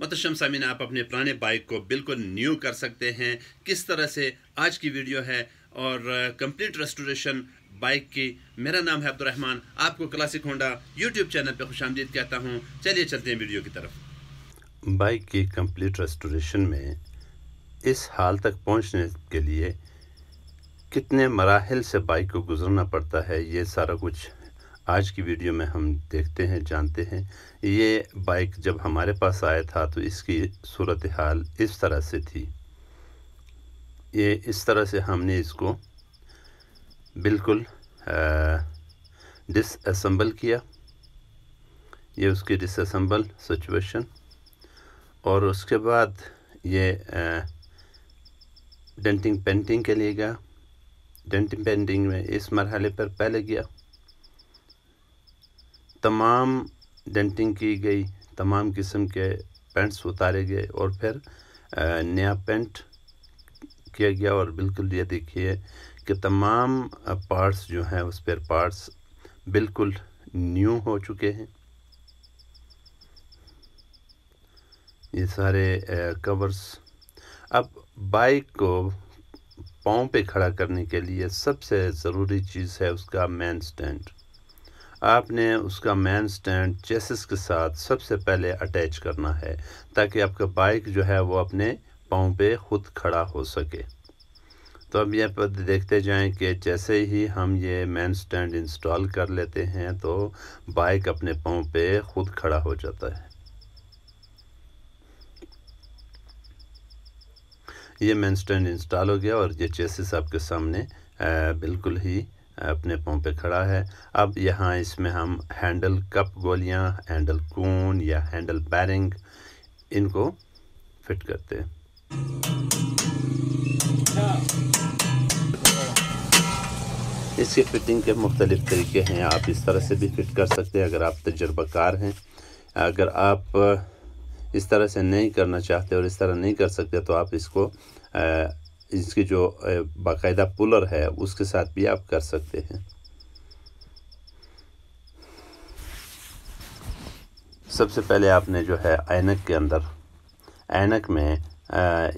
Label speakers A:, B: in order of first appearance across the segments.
A: मोहतरम सामीन, आप अपने पुराने बाइक को बिल्कुल न्यू कर सकते हैं। किस तरह से आज की वीडियो है और कंप्लीट रेस्टोरेशन बाइक की। मेरा नाम है अब्दुर्रहमान, आपको क्लासिक होंडा यूट्यूब चैनल पे खुशामदीद कहता हूं। चलिए चलते हैं वीडियो की तरफ।
B: बाइक की कंप्लीट रेस्टोरेशन में इस हाल तक पहुंचने के लिए कितने मराहिल से बाइक को गुजरना पड़ता है, ये सारा कुछ आज की वीडियो में हम देखते हैं, जानते हैं। ये बाइक जब हमारे पास आया था तो इसकी सूरत हाल इस तरह से थी। ये इस तरह से हमने इसको बिल्कुल डिसअसेंबल किया। ये उसकी डिसअसेंबल सिचुएशन, और उसके बाद ये डेंटिंग पेंटिंग के लिए गया। डेंटिंग पेंटिंग में इस मरहले पर पहले गया, तमाम डेंटिंग की गई, तमाम किस्म के पेंट्स उतारे गए और फिर नया पेंट किया गया। और बिल्कुल ये देखिए कि तमाम पार्ट्स जो हैं, उस पर पार्ट्स बिल्कुल न्यू हो चुके हैं। ये सारे कवर्स। अब बाइक को पाँव पे खड़ा करने के लिए सबसे ज़रूरी चीज़ है उसका मेन स्टैंड। आपने उसका मेन स्टैंड चेसिस के साथ सबसे पहले अटैच करना है, ताकि आपका बाइक जो है वो अपने पाँव पे खुद खड़ा हो सके। तो अब यह पर देखते जाएं कि जैसे ही हम ये मेन स्टैंड इंस्टॉल कर लेते हैं तो बाइक अपने पाँव पे खुद खड़ा हो जाता है। ये मेन स्टैंड इंस्टॉल हो गया और ये चेसिस आपके सामने बिल्कुल ही अपने पाँव पे खड़ा है। अब यहाँ इसमें हम हैंडल कप गोलियाँ, हैंडल कून या हैंडल बैरिंग, इनको फिट करते हैं। इसकी फिटिंग के मुख्तलिफ तरीके हैं। आप इस तरह से भी फिट कर सकते हैं अगर आप तजुर्बाकार हैं। अगर आप इस तरह से नहीं करना चाहते और इस तरह नहीं कर सकते तो आप इसको इसकी जो बाकायदा पुलर है उसके साथ भी आप कर सकते हैं। सबसे पहले आपने जो है ऐनक के अंदर, ऐनक में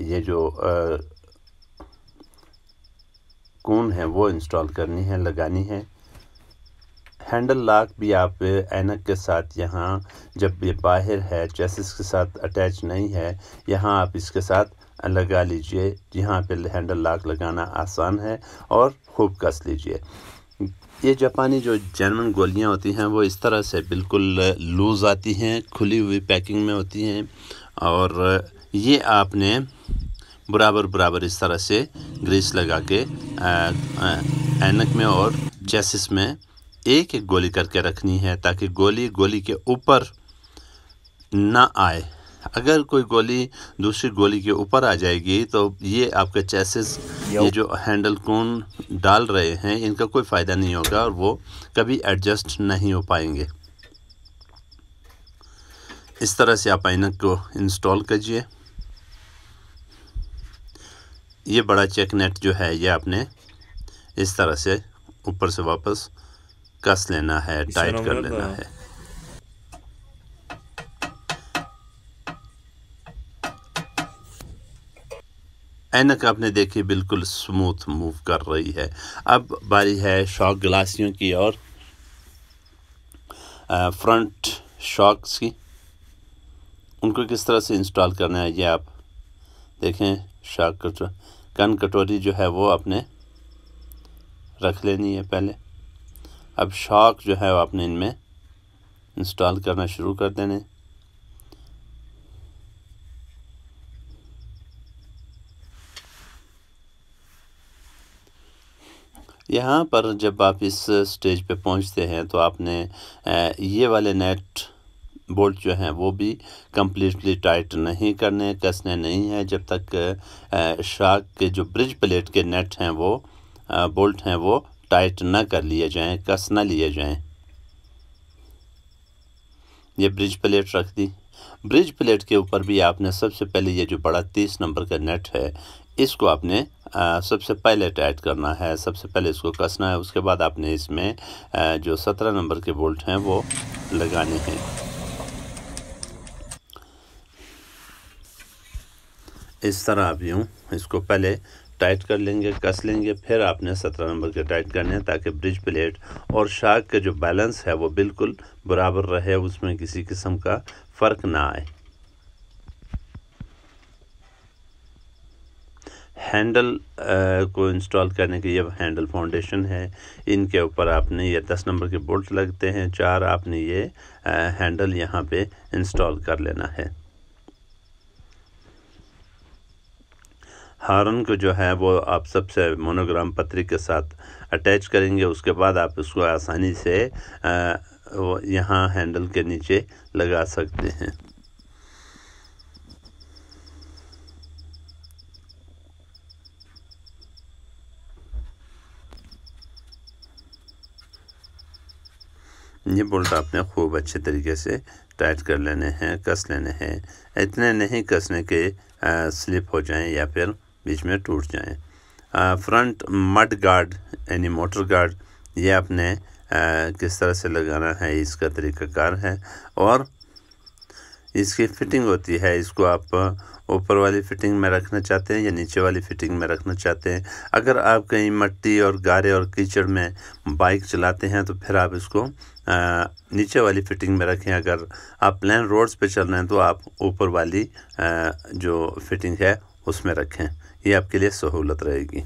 B: ये जो कून है वो इंस्टॉल करनी है, लगानी है। हैंडल लॉक भी आप ऐनक के साथ, यहाँ जब ये बाहर है, चेसिस के साथ अटैच नहीं है, यहाँ आप इसके साथ लगा लीजिए। यहाँ पे हैंडल लॉक लगाना आसान है और खूब कस लीजिए। ये जापानी जो जर्मन गोलियाँ होती हैं वो इस तरह से बिल्कुल लूज़ आती हैं, खुली हुई पैकिंग में होती हैं, और ये आपने बराबर बराबर इस तरह से ग्रीस लगा के ऐनक में और चेसिस में एक एक गोली करके रखनी है, ताकि गोली के ऊपर ना आए। अगर कोई गोली दूसरी गोली के ऊपर आ जाएगी तो ये आपका चेसिस, ये जो हैंडल कून डाल रहे हैं, इनका कोई फ़ायदा नहीं होगा और वो कभी एडजस्ट नहीं हो पाएंगे। इस तरह से आप ऐनक को इंस्टॉल कीजिए। ये बड़ा चेक नेट जो है ये आपने इस तरह से ऊपर से वापस कस लेना है, टाइट कर लेना है। ऐनक आपने देखी बिल्कुल स्मूथ मूव कर रही है। अब बारी है शॉक ग्लासियों की और फ्रंट शॉक्स की। उनको किस तरह से इंस्टॉल करना है ये आप देखें। शॉक कन कटोरी जो है वो आपने रख लेनी है पहले। अब शॉक जो है वो आपने इनमें इंस्टॉल करना शुरू कर देने। यहाँ पर जब आप इस स्टेज पे पहुँचते हैं तो आपने ये वाले नेट बोल्ट जो हैं वो भी कम्प्लीटली टाइट नहीं करने, कसने नहीं है, जब तक शॉक के जो ब्रिज प्लेट के नेट हैं वो बोल्ट हैं वो टाइट ना कर लिए जाएं, कस ना लिए जाएं। ये ब्रिज प्लेट रख दी। ब्रिज प्लेट के ऊपर भी आपने सबसे पहले ये जो बड़ा 30 नंबर का नेट है इसको आपने सबसे पहले टाइट करना है, सबसे पहले इसको कसना है। उसके बाद आपने इसमें जो 17 नंबर के बोल्ट हैं वो लगाने हैं। इस तरह आप यूँ इसको पहले टाइट कर लेंगे, कस लेंगे, फिर आपने 17 नंबर के टाइट करने हैं ताकि ब्रिज प्लेट और शाक का जो बैलेंस है वो बिल्कुल बराबर रहे, उसमें किसी किस्म का फ़र्क ना आए। हैंडल को इंस्टॉल करने के ये हैंडल फाउंडेशन है, इनके ऊपर आपने ये 10 नंबर के बोल्ट लगते हैं, 4 आपने ये हैंडल यहाँ पे इंस्टॉल कर लेना है। हार्न को जो है वो आप सबसे मोनोग्राम पत्री के साथ अटैच करेंगे, उसके बाद आप उसको आसानी से यहाँ हैंडल के नीचे लगा सकते हैं। ये बोल्ट आपने खूब अच्छे तरीके से टाइट कर लेने हैं, कस लेने हैं। इतने नहीं कसने के स्लिप हो जाएं या फिर बीच में टूट जाएं। फ्रंट मड गार्ड यानी मोटर गार्ड ये आपने किस तरह से लगाना है, इसका तरीक़ाकार है और इसकी फ़िटिंग होती है। इसको आप ऊपर वाली फ़िटिंग में रखना चाहते हैं या नीचे वाली फ़िटिंग में रखना चाहते हैं। अगर आप कहीं मिट्टी और गारे और कीचड़ में बाइक चलाते हैं तो फिर आप इसको नीचे वाली फ़िटिंग में रखें। अगर आप प्लेन रोड्स पे चल रहे हैं तो आप ऊपर वाली जो फ़िटिंग है उसमें रखें, ये आपके लिए सहूलत रहेगी।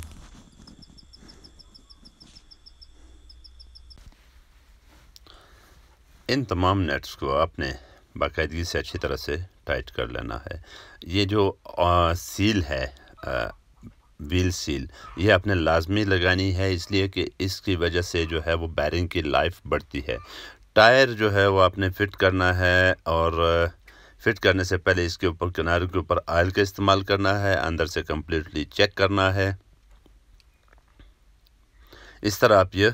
B: इन तमाम नट्स को आपने बाकायदगी से अच्छी तरह से टाइट कर लेना है। ये जो सील है व्हील सील, ये आपने लाजमी लगानी है, इसलिए कि इसकी वजह से जो है वो बैरिंग की लाइफ बढ़ती है। टायर जो है वो आपने फ़िट करना है और फ़िट करने से पहले इसके ऊपर किनारे के ऊपर ऑयल का इस्तेमाल करना है, अंदर से कम्प्लीटली चेक करना है। इस तरह आप ये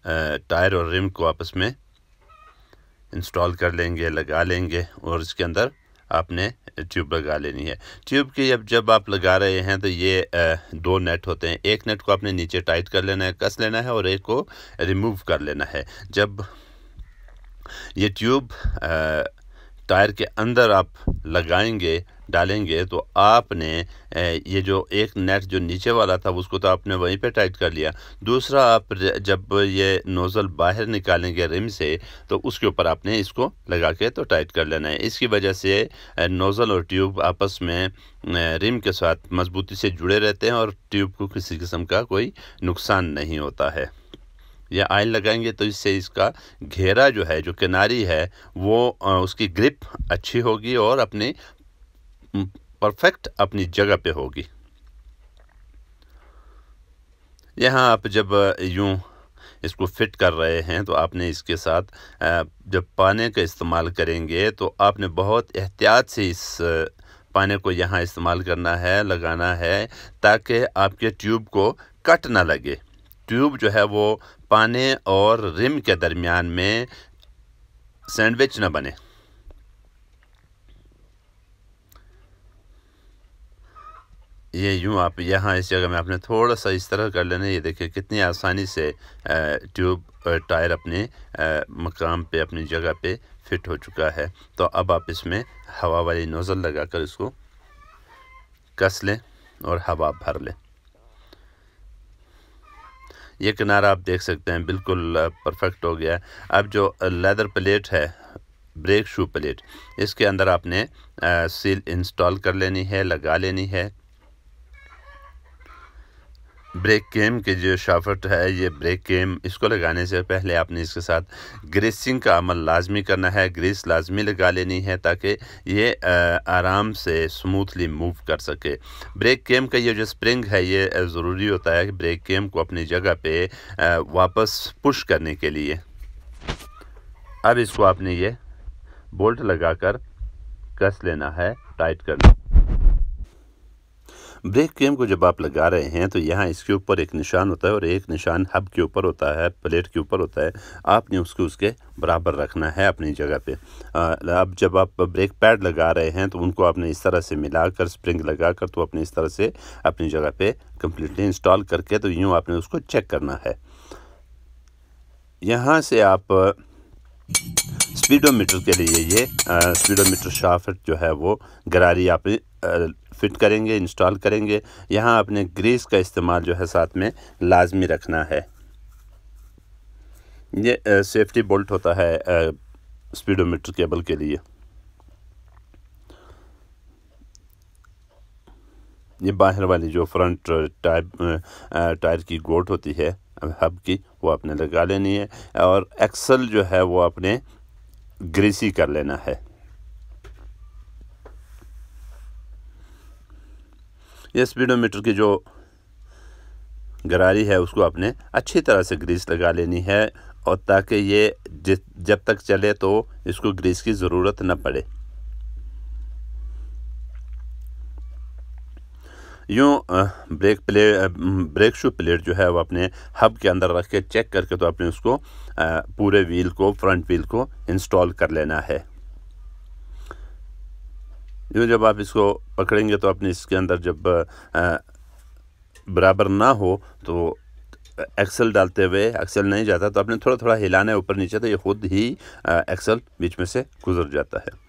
B: टायर और रिम को आपस में इंस्टॉल कर लेंगे, लगा लेंगे और इसके अंदर आपने ट्यूब लगा लेनी है। ट्यूब की जब आप लगा रहे हैं तो ये 2 नेट होते हैं। एक नेट को आपने नीचे टाइट कर लेना है, कस लेना है और एक को रिमूव कर लेना है। जब ये ट्यूब टायर के अंदर आप लगाएंगे, डालेंगे तो आपने ये जो एक नेट जो नीचे वाला था उसको तो आपने वहीं पे टाइट कर लिया। दूसरा आप जब ये नोज़ल बाहर निकालेंगे रिम से तो उसके ऊपर आपने इसको लगा के तो टाइट कर लेना है। इसकी वजह से नोज़ल और ट्यूब आपस में रिम के साथ मजबूती से जुड़े रहते हैं और ट्यूब को किसी किस्म का कोई नुकसान नहीं होता है। ये ऑयल लगाएंगे तो इससे इसका घेरा जो है, जो किनारी है, वो उसकी ग्रिप अच्छी होगी और अपनी परफेक्ट अपनी जगह पे होगी। यहाँ आप जब यूँ इसको फिट कर रहे हैं तो आपने इसके साथ जब पाने का इस्तेमाल करेंगे तो आपने बहुत एहतियात से इस पाने को यहाँ इस्तेमाल करना है, लगाना है, ताकि आपके ट्यूब को कट ना लगे। ट्यूब जो है वो पाने और रिम के दरमियान में सैंडविच ना बने। ये यूँ आप यहाँ इस जगह में आपने थोड़ा सा इस तरह कर लेना। ये देखिए कितनी आसानी से ट्यूब टायर अपने मकाम पे, अपनी जगह पे फिट हो चुका है। तो अब आप इसमें हवा वाली नोज़ल लगाकर इसको कस लें और हवा भर लें। ये किनारा आप देख सकते हैं बिल्कुल परफेक्ट हो गया है। अब जो लेदर प्लेट है, ब्रेक शू प्लेट, इसके अंदर आपने सील इंस्टॉल कर लेनी है, लगा लेनी है। ब्रेक केम के जो शाफ्ट है, ये ब्रेक केम, इसको लगाने से पहले आपने इसके साथ ग्रीसिंग का अमल लाजमी करना है, ग्रीस लाजमी लगा लेनी है ताकि ये आराम से स्मूथली मूव कर सके। ब्रेक केम का ये जो स्प्रिंग है ये ज़रूरी होता है कि ब्रेक केम को अपनी जगह पे वापस पुश करने के लिए। अब इसको आपने ये बोल्ट लगाकर कस लेना है, टाइट करना। ब्रेक केम को जब आप लगा रहे हैं तो यहाँ इसके ऊपर एक निशान होता है और एक निशान हब के ऊपर होता है, प्लेट के ऊपर होता है। आपने उसको उसके बराबर रखना है अपनी जगह पे। अब जब आप ब्रेक पैड लगा रहे हैं तो उनको आपने इस तरह से मिलाकर, स्प्रिंग लगाकर, तो अपने इस तरह से अपनी जगह पे कम्प्लीटली इंस्टॉल करके तो यूँ आपने उसको चेक करना है। यहाँ से आप स्पीडोमीटर के लिए ये स्पीडोमीटर शाफ्ट जो है वो गरारी आपने फिट करेंगे, इंस्टॉल करेंगे। यहाँ अपने ग्रीस का इस्तेमाल जो है साथ में लाजमी रखना है। ये सेफ्टी बोल्ट होता है स्पीडोमीटर केबल के लिए। ये बाहर वाली जो फ्रंट टायर की गोट होती है हब की, वो आपने लगा लेनी है, और एक्सल जो है वो आपने ग्रीसी कर लेना है। ये स्पीडोमीटर की जो गरारी है उसको आपने अच्छी तरह से ग्रीस लगा लेनी है, और ताकि ये जब तक चले तो इसको ग्रीस की ज़रूरत न पड़े। यूँ ब्रेक शू प्लेट जो है वो अपने हब के अंदर रख के चेक करके तो आपने उसको पूरे व्हील को, फ्रंट व्हील को इंस्टॉल कर लेना है। यूँ जब आप इसको पकड़ेंगे तो अपने इसके अंदर जब बराबर ना हो तो एक्सल डालते हुए एक्सल नहीं जाता, तो आपने थोड़ा थोड़ा हिलाना है ऊपर नीचे, तो ये खुद ही एक्सल बीच में से गुजर जाता है।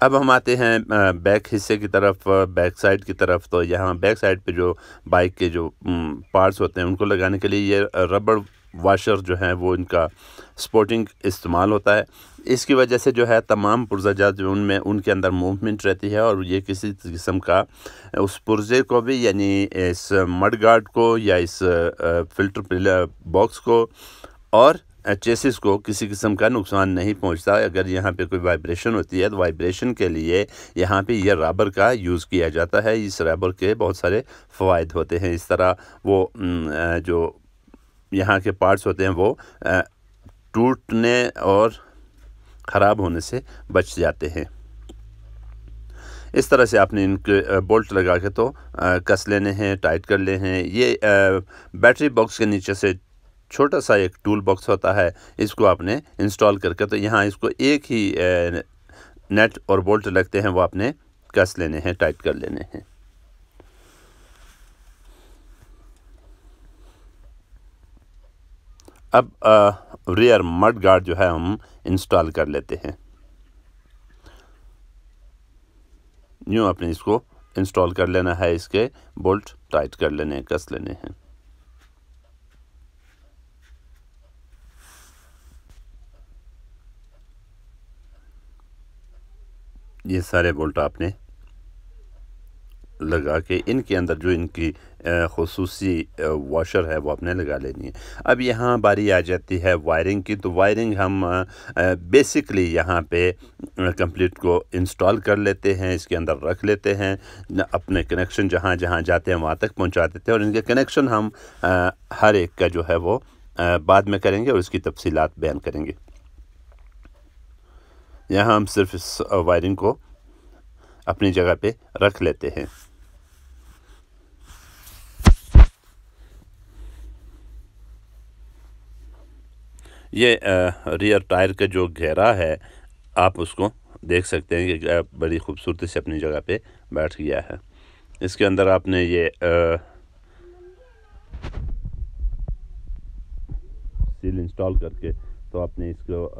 B: अब हम आते हैं बैक हिस्से की तरफ, बैक साइड की तरफ। तो यहाँ बैक साइड पे जो बाइक के जो पार्ट्स होते हैं उनको लगाने के लिए ये रबड़ वाशर जो है वो इनका स्पोर्टिंग इस्तेमाल होता है। इसकी वजह से जो है तमाम पुर्ज़ाजात जो उनमें उनके अंदर मूवमेंट रहती है, और ये किसी किस्म का उस पुर्जे को भी, यानी इस मड गार्ड को या इस फिल्टर बॉक्स को और चेसिस को किसी किस्म का नुकसान नहीं पहुंचता। अगर यहाँ पे कोई वाइब्रेशन होती है तो वाइब्रेशन के लिए यहाँ पे ये रबर का यूज़ किया जाता है। इस रबर के बहुत सारे फ़वाइद होते हैं। इस तरह वो जो यहाँ के पार्ट्स होते हैं वो टूटने और ख़राब होने से बच जाते हैं। इस तरह से आपने इनके बोल्ट लगा के तो कस लेने हैं, टाइट कर लेने हैं। ये बैटरी बॉक्स के नीचे से छोटा सा एक टूल बॉक्स होता है, इसको आपने इंस्टॉल करके तो यहाँ इसको एक ही नेट और बोल्ट लगते हैं वो आपने कस लेने हैं, टाइट कर लेने हैं। अब रियर मड गार्ड जो है हम इंस्टॉल कर लेते हैं। यूँ आपने इसको इंस्टॉल कर लेना है, इसके बोल्ट टाइट कर लेने हैं, कस लेने हैं। ये सारे बोल्ट आपने लगा के इनके अंदर जो इनकी ख़ुसूसी वॉशर है वो आपने लगा लेनी है। अब यहाँ बारी आ जाती है वायरिंग की। तो वायरिंग हम बेसिकली यहाँ पे कंप्लीट को इंस्टॉल कर लेते हैं, इसके अंदर रख लेते हैं, अपने कनेक्शन जहाँ जहाँ जाते हैं वहाँ तक पहुँचा देते हैं, और इनके कनेक्शन हम हर एक का जो है वो बाद में करेंगे और इसकी तफसीलात बयान करेंगे। यहाँ हम सिर्फ इस वायरिंग को अपनी जगह पे रख लेते हैं। ये रियर टायर का जो घेरा है आप उसको देख सकते हैं कि बड़ी खूबसूरती से अपनी जगह पे बैठ गया है। इसके अंदर आपने ये सील इंस्टॉल करके तो आपने इसको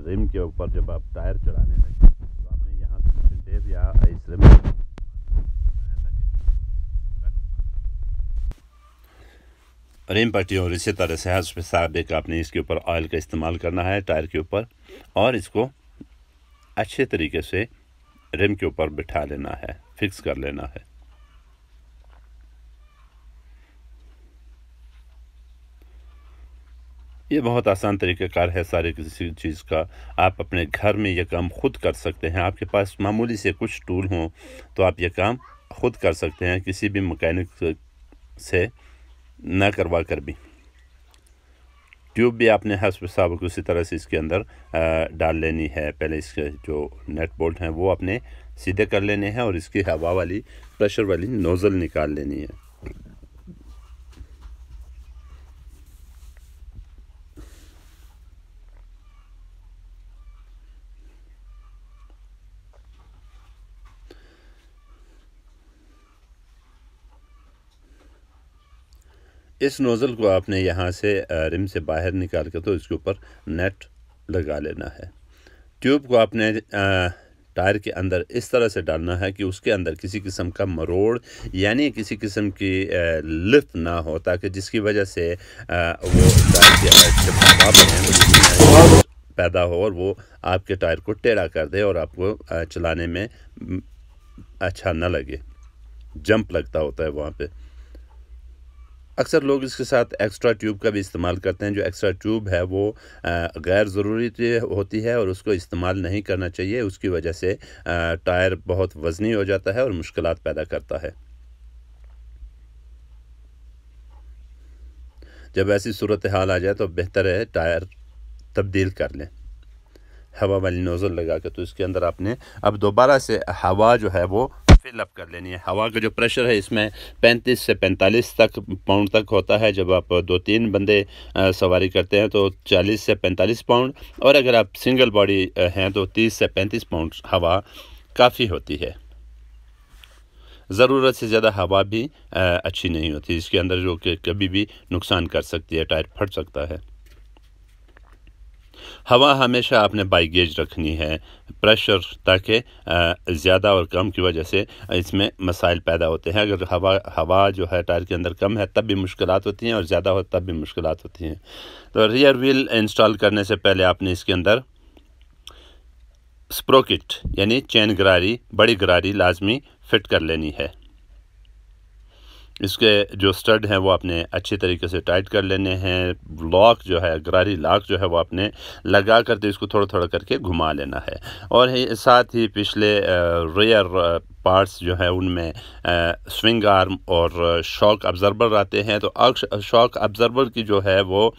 B: रिम के ऊपर जब आप टायर चढ़ाने लगे तो आपने यहाँ टेप या इस रिम रिम पट्टी, और इसी तरह से हस्ब साबिक आपने इसके ऊपर ऑयल का इस्तेमाल करना है टायर के ऊपर, और इसको अच्छे तरीके से रिम के ऊपर बिठा लेना है, फिक्स कर लेना है। ये बहुत आसान तरीक़ाकार है सारे किसी चीज़ का। आप अपने घर में ये काम खुद कर सकते हैं। आपके पास मामूली से कुछ टूल हों तो आप ये काम खुद कर सकते हैं, किसी भी मैकेनिक से ना करवा कर भी। ट्यूब भी आपने हस्ब साबिक उसी तरह से इसके अंदर डाल लेनी है। पहले इसके जो नेट बोल्ट हैं वो आपने सीधे कर लेने हैं, और इसकी हवा वाली प्रेशर वाली नोज़ल निकाल लेनी है। इस नोज़ल को आपने यहाँ से रिम से बाहर निकाल के तो इसके ऊपर नेट लगा लेना है। ट्यूब को आपने टायर के अंदर इस तरह से डालना है कि उसके अंदर किसी किस्म का मरोड़ यानी किसी किस्म की लिफ्ट ना हो, ताकि जिसकी वजह से वो टायर के जब हवा बने पैदा हो और वो आपके टायर को टेढ़ा कर दे और आपको चलाने में अच्छा न लगे, जंप लगता होता है वहाँ पे। अक्सर लोग इसके साथ एक्स्ट्रा ट्यूब का भी इस्तेमाल करते हैं। जो एक्स्ट्रा ट्यूब है वो गैर ज़रूरी होती है और उसको इस्तेमाल नहीं करना चाहिए। उसकी वजह से टायर बहुत वज़नी हो जाता है और मुश्किलात पैदा करता है। जब ऐसी सूरत हाल आ जाए तो बेहतर है टायर तब्दील कर लें हवा वाली नोज़ल लगा के। तो इसके अंदर आपने अब दोबारा से हवा जो है वो फिल अप कर लेनी है। हवा का जो प्रेशर है इसमें 35 से 45 तक पाउंड तक होता है। जब आप 2-3 बंदे सवारी करते हैं तो 40 से 45 पाउंड, और अगर आप सिंगल बॉडी हैं तो 30 से 35 पाउंड हवा काफ़ी होती है। ज़रूरत से ज़्यादा हवा भी अच्छी नहीं होती इसके अंदर, जो कि कभी भी नुकसान कर सकती है, टायर फट सकता है। हवा हमेशा आपने बाई गेज रखनी है प्रेशर, ताकि ज़्यादा और कम की वजह से इसमें मसाइल पैदा होते हैं। अगर हवा जो है टायर के अंदर कम है तब भी मुश्किलात होती हैं, और ज़्यादा हो तब भी मुश्किलात होती हैं। तो रियर व्हील इंस्टॉल करने से पहले आपने इसके अंदर स्प्रोकेट यानी चैन गरारी, बड़ी गरारी लाजमी फिट कर लेनी है। इसके जो स्टड हैं वो आपने अच्छी तरीके से टाइट कर लेने हैं। लॉक जो है, गरारी लॉक जो है वो आपने लगा कर के इसको थोड़ा थोड़ा करके घुमा लेना है। और साथ ही पिछले रेयर पार्ट्स जो है उनमें स्विंग आर्म और शॉक ऑब्जर्वर आते हैं। तो शॉक ऑब्जर्वर की जो है वो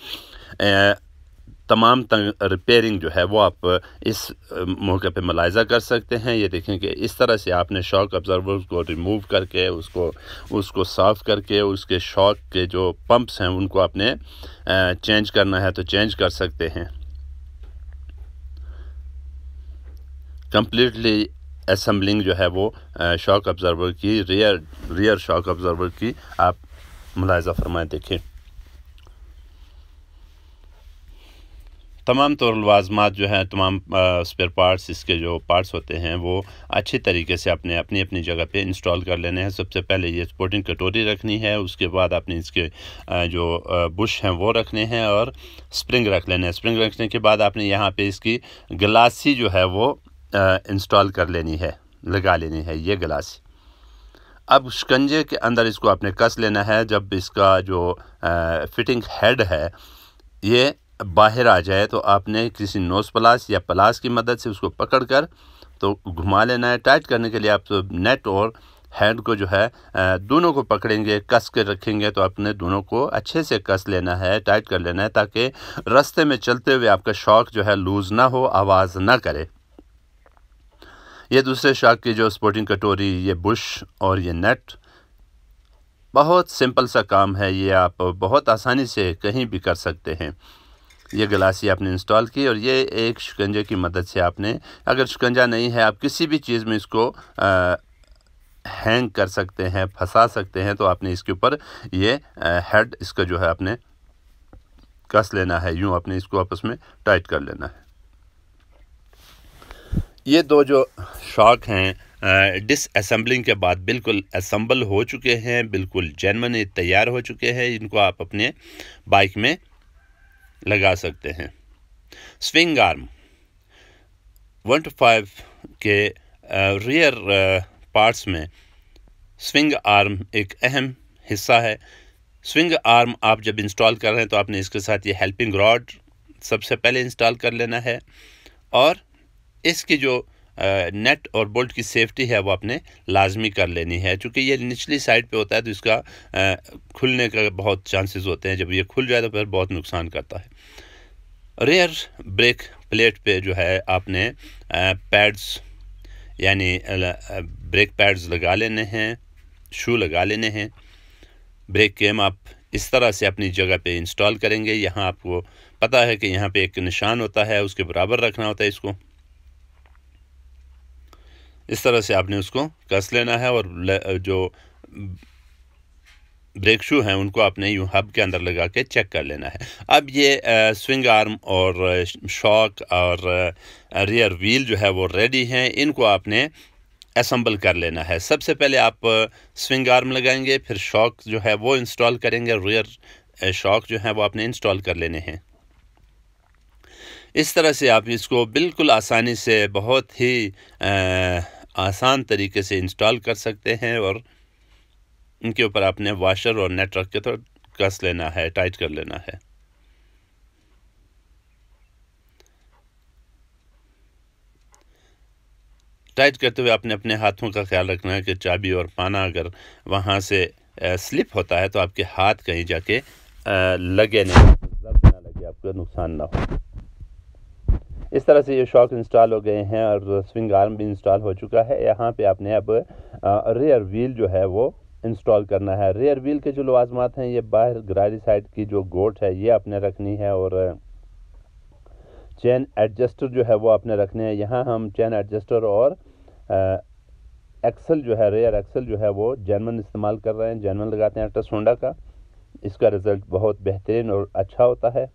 B: तमाम रिपेयरिंग जो है वो आप इस मौके पे मुलाहिज़ा कर सकते हैं। ये देखें कि इस तरह से आपने शॉक ऑब्जर्वर को रिमूव करके उसको साफ़ करके उसके शॉक के जो पंप्स हैं उनको आपने चेंज करना है तो चेंज कर सकते हैं। कंप्लीटली असेंबलिंग जो है वो शॉक ऑब्जर्वर की रियर शॉक ऑब्जर्वर की आप मुलाहिज़ा फरमाएं। देखें तमाम तो लवाज़मात जो हैं, तमाम स्पेयर पार्ट्स, इसके जो पार्ट्स होते हैं वो अच्छी तरीके से आपने अपनी अपनी जगह पे इंस्टॉल कर लेने हैं। सबसे पहले ये सपोर्टिंग कटोरी रखनी है, उसके बाद आपने इसके जो बुश हैं वो रखने हैं और स्प्रिंग रख लेने हैं। स्प्रिंग रखने के बाद आपने यहाँ पे इसकी गलासी जो है वो इंस्टॉल कर लेनी है, लगा लेनी है ये गलासी। अब शिकंजे के अंदर इसको आपने कस लेना है। जब इसका जो फिटिंग हेड है ये बाहर आ जाए तो आपने किसी नोज प्लास या प्लास की मदद से उसको पकड़कर तो घुमा लेना है। टाइट करने के लिए आप तो नेट और हैंड को जो है दोनों को पकड़ेंगे, कस के रखेंगे, तो आपने दोनों को अच्छे से कस लेना है, टाइट कर लेना है, ताकि रास्ते में चलते हुए आपका शॉक जो है लूज़ ना हो, आवाज़ ना करे। ये दूसरे शॉक की जो स्पोर्टिंग कटोरी, ये बुश और ये नेट, बहुत सिंपल सा काम है। ये आप बहुत आसानी से कहीं भी कर सकते हैं। ये गलासी आपने इंस्टॉल की और ये एक शिकंजे की मदद से आपने, अगर शिकंजा नहीं है आप किसी भी चीज़ में इसको हैंग कर सकते हैं, फंसा सकते हैं। तो आपने इसके ऊपर ये हेड इसका जो है आपने कस लेना है, यूँ आपने इसको आपस में टाइट कर लेना है। ये दो जो शॉक हैं डिसअसेंबलिंग के बाद बिल्कुल असेंबल हो चुके हैं, बिल्कुल जेन्युइन तैयार हो चुके हैं। इनको आप अपने बाइक में लगा सकते हैं। स्विंग आर्म 1-5 के रियर पार्ट्स में स्विंग आर्म एक अहम हिस्सा है। स्विंग आर्म आप जब इंस्टॉल कर रहे हैं तो आपने इसके साथ ये हेल्पिंग रॉड सबसे पहले इंस्टॉल कर लेना है, और इसकी जो नेट और बोल्ट की सेफ्टी है वो आपने लाजमी कर लेनी है। चूँकि ये निचली साइड पे होता है तो इसका खुलने का बहुत चांसेस होते हैं। जब ये खुल जाए तो फिर बहुत नुकसान करता है। रेयर ब्रेक प्लेट पे जो है आपने पैड्स यानी ब्रेक पैड्स लगा लेने हैं, शू लगा लेने हैं। ब्रेक केम आप इस तरह से अपनी जगह पे इंस्टॉल करेंगे। यहाँ आपको पता है कि यहाँ पे एक निशान होता है, उसके बराबर रखना होता है इसको। इस तरह से आपने उसको कस लेना है और जो ब्रेक शू हैं उनको आपने यूँ हब के अंदर लगा के चेक कर लेना है। अब ये स्विंग आर्म और शॉक और रियर व्हील जो है वो रेडी हैं, इनको आपने असम्बल कर लेना है। सबसे पहले आप स्विंग आर्म लगाएंगे, फिर शॉक जो है वो इंस्टॉल करेंगे, रियर शॉक जो है वो आपने इंस्टॉल कर लेने हैं। इस तरह से आप इसको बिल्कुल आसानी से बहुत ही आसान तरीके से इंस्टॉल कर सकते हैं और इनके ऊपर आपने वाशर और नेट रख के तो कस लेना है, टाइट कर लेना है। टाइट करते हुए आपने अपने हाथों का ख्याल रखना है कि चाबी और पाना अगर वहाँ से स्लिप होता है तो आपके हाथ कहीं जाके लगे नहीं, जब ना लगे, आपको नुकसान ना हो। इस तरह से ये शॉक इंस्टॉल हो गए हैं और स्विंग आर्म भी इंस्टॉल हो चुका है। यहाँ पे आपने अब रियर व्हील जो है वो इंस्टॉल करना है। रियर व्हील के जो लवाजमात हैं, ये बाहर गरारी साइड की जो गोट है ये आपने रखनी है और चेन एडजस्टर जो है वो आपने रखने हैं। यहाँ हम चेन एडजस्टर और एक्सल जो है, रेयर एक्सल जो है वो जेनवन इस्तेमाल कर रहे हैं, जेनवन लगाते हैं एटलस होंडा का। इसका रिज़ल्ट बहुत बेहतरीन और अच्छा होता है।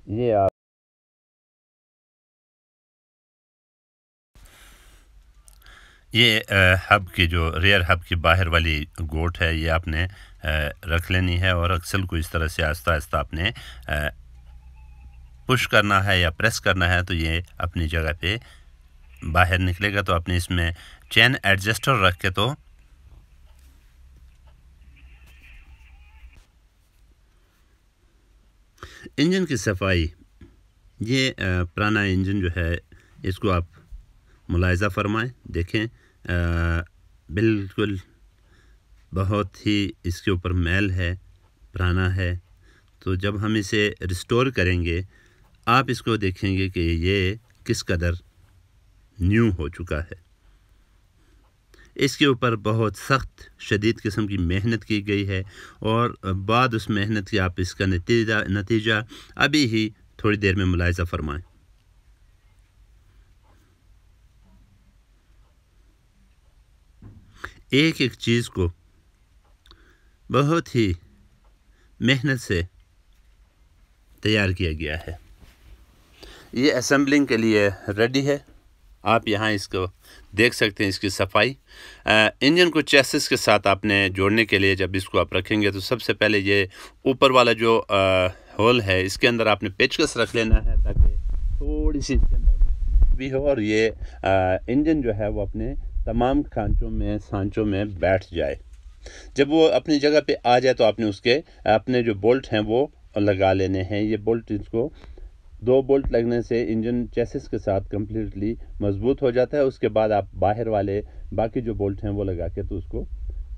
B: ये आप ये हब की जो रेयर हब की बाहर वाली गोट है ये आपने रख लेनी है और एक्सल को इस तरह से आहिस्ता आहिस्ता आपने पुश करना है या प्रेस करना है तो ये अपनी जगह पे बाहर निकलेगा। तो आपने इसमें चेन एडजस्टर रख के तो इंजन की सफाई, ये पुराना इंजन जो है इसको आप मुलाहिज़ा फरमाएं, देखें बिल्कुल बहुत ही इसके ऊपर मैल है, पुराना है। तो जब हम इसे रिस्टोर करेंगे आप इसको देखेंगे कि ये किस कदर न्यू हो चुका है। इसके ऊपर बहुत सख्त शदीद किस्म की मेहनत की गई है और बाद उस मेहनत की आप इसका नतीजा अभी ही थोड़ी देर में मुलाहिज़ा फरमाएं। एक एक चीज़ को बहुत ही मेहनत से तैयार किया गया है। ये असेंबलिंग के लिए रेडी है। आप यहाँ इसको देख सकते हैं, इसकी सफाई। इंजन को चेसिस के साथ आपने जोड़ने के लिए जब इसको आप रखेंगे तो सबसे पहले ये ऊपर वाला जो होल है इसके अंदर आपने पेचकस रख लेना है ताकि थोड़ी सी इसके अंदर भी हो और ये इंजन जो है वो अपने तमाम सांचों में बैठ जाए। जब वो अपनी जगह पे आ जाए तो आपने उसके अपने जो बोल्ट हैं वो लगा लेने हैं। ये बोल्ट, इसको 2 बोल्ट लगने से इंजन चेसिस के साथ कम्प्लीटली मजबूत हो जाता है। उसके बाद आप बाहर वाले बाकी जो बोल्ट हैं वो लगा के तो उसको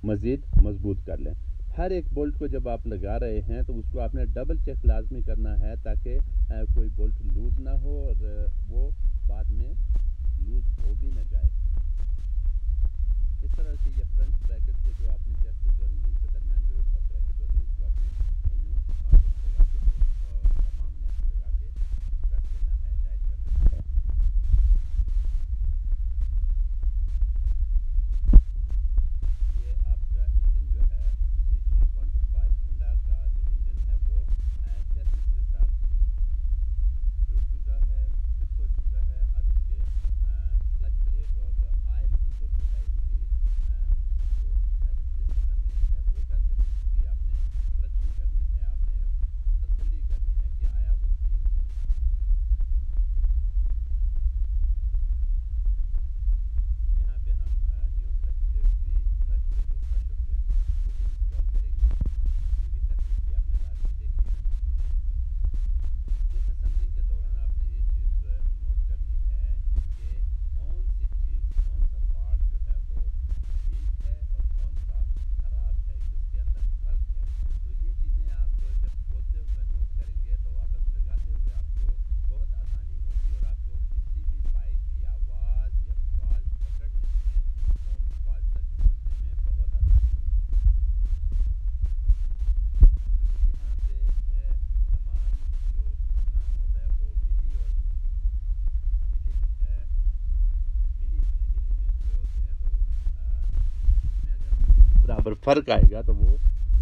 B: मज़ीद मजबूत कर लें। हर एक बोल्ट को जब आप लगा रहे हैं तो उसको आपने डबल चेक लाजमी करना है ताकि कोई बोल्ट लूज़ ना हो और वो बाद में लूज़ हो भी ना जाए। इस तरह से ये फ्रंट ब्रैकेट के जो आपने चेसिस और इंजन के दरमियान जो ब्रैकेट होती है इसको आपने यूँ लगा के और तमाम नेट लगा के रख लेना है, टाइट कर लेना है। ये आपका इंजन जो है CG125 होंडा का जो इंजन है वो चेसिस के साथ जुड़ चुका है, फिक्स हो चुका फ़र्क आएगा तो वो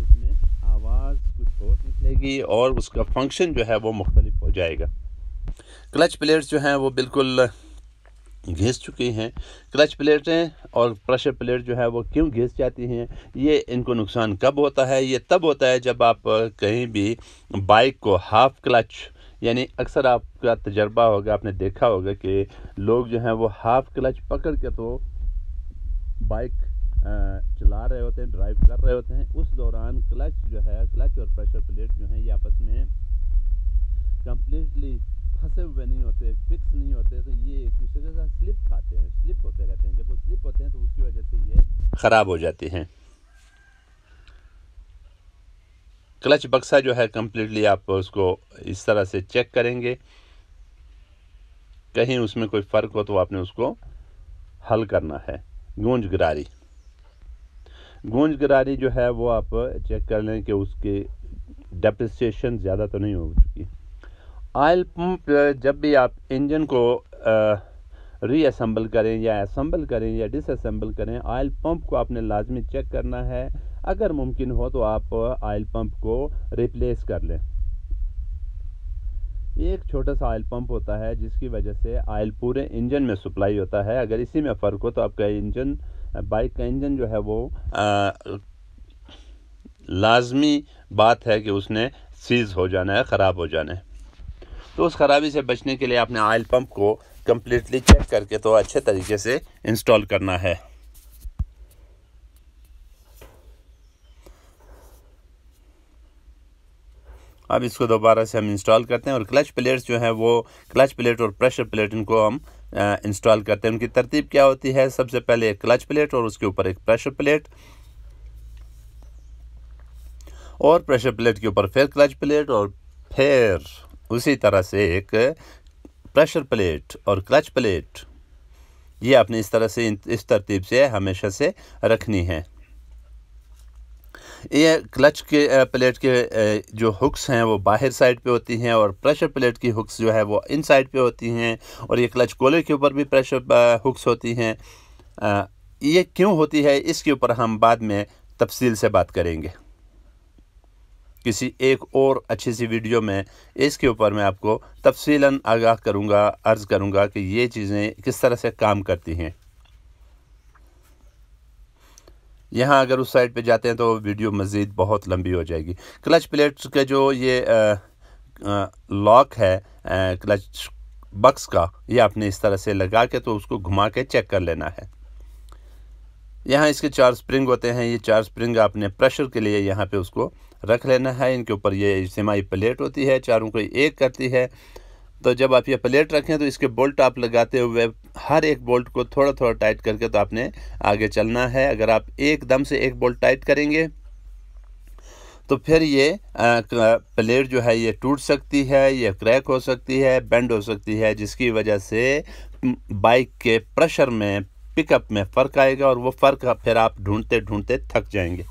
B: उसमें आवाज़ कुछ और निकलेगी और उसका फंक्शन जो है वो मुख्तलिफ हो जाएगा। क्लच प्लेट्स जो हैं वो बिल्कुल घिस चुकी हैं। क्लच प्लेटें और प्रेशर प्लेट जो है वो क्यों घिस जाती हैं, ये इनको नुकसान कब होता है? ये तब होता है जब आप कहीं भी बाइक को हाफ क्लच, यानी अक्सर आपका तजर्बा होगा, आपने देखा होगा कि लोग जो हैं वो हाफ क्लच पकड़ के तो बाइक चला रहे होते हैं, ड्राइव कर रहे होते हैं। उस दौरान क्लच जो है, क्लच और प्रेशर प्लेट जो हैं ये आपस में कंप्लीटली फंसे हुए नहीं होते, फिक्स नहीं होते, तो ये एक दूसरे के साथ स्लिप खाते हैं, स्लिप होते रहते हैं। जब वो स्लिप होते हैं तो उसकी वजह से ये ख़राब हो जाती हैं। क्लच बक्सा जो है कंप्लीटली आप उसको इस तरह से चेक करेंगे, कहीं उसमें कोई फ़र्क हो तो आपने उसको हल करना है। गूंज गरारी जो है वो आप चेक कर लें कि उसकी डेप्रिसिएशन ज़्यादा तो नहीं हो चुकी। ऑयल पंप जब भी आप इंजन को रीअसेंबल करें या असेंबल करें या डिसअसेंबल करें, ऑयल पंप को आपने लाजमी चेक करना है। अगर मुमकिन हो तो आप ऑयल पंप को रिप्लेस कर लें। ये एक छोटा सा ऑयल पंप होता है जिसकी वजह से ऑयल पूरे इंजन में सप्लाई होता है। अगर इसी में फ़र्क हो तो आपका इंजन, बाइक का इंजन जो है वो लाजमी बात है कि उसने सीज़ हो जाना है, ख़राब हो जाना है। तो उस ख़राबी से बचने के लिए आपने ऑयल पंप को कम्प्लीटली चेक करके तो अच्छे तरीके से इंस्टॉल करना है। अब इसको दोबारा से हम इंस्टॉल करते हैं और क्लच प्लेट्स जो है वो, क्लच प्लेट और प्रेशर प्लेट, इनको हम इंस्टॉल करते हैं। उनकी तरतीब क्या होती है? सबसे पहले एक क्लच प्लेट और उसके ऊपर एक प्रेशर प्लेट, और प्रेशर प्लेट के ऊपर फिर क्लच प्लेट, और फिर उसी तरह से एक प्रेशर प्लेट और क्लच प्लेट। ये आपने इस तरह से, इस तरतीब से हमेशा से रखनी है। ये क्लच के प्लेट के जो हुक्स हैं वो बाहर साइड पे होती हैं और प्रेशर प्लेट की हुक्स जो है वो इन साइड पे होती हैं, और ये क्लच कोले के ऊपर भी प्रेशर हुक्स होती हैं। ये क्यों होती है इसके ऊपर हम बाद में तफसील से बात करेंगे। किसी एक और अच्छी सी वीडियो में इसके ऊपर मैं आपको तफसीलन आगाह करूँगा, अर्ज़ करूँगा कि ये चीज़ें किस तरह से काम करती हैं। यहाँ अगर उस साइड पे जाते हैं तो वीडियो मज़ीद बहुत लंबी हो जाएगी। क्लच प्लेट्स के जो ये लॉक है क्लच बक्स का, ये आपने इस तरह से लगा के तो उसको घुमा के चेक कर लेना है। यहाँ इसके 4 स्प्रिंग होते हैं। ये 4 स्प्रिंग आपने प्रेशर के लिए यहाँ पे उसको रख लेना है। इनके ऊपर ये इज्तिमाई प्लेट होती है, चारों को एक करती है। तो जब आप ये प्लेट रखें तो इसके बोल्ट आप लगाते हुए हर एक बोल्ट को थोड़ा थोड़ा टाइट करके तो आपने आगे चलना है। अगर आप एकदम से एक बोल्ट टाइट करेंगे तो फिर ये प्लेट जो है ये टूट सकती है, ये क्रैक हो सकती है, बेंड हो सकती है, जिसकी वजह से बाइक के प्रेशर में, पिकअप में फ़र्क आएगा और वो फ़र्क फिर आप ढूंढते ढूंढते थक जाएंगे।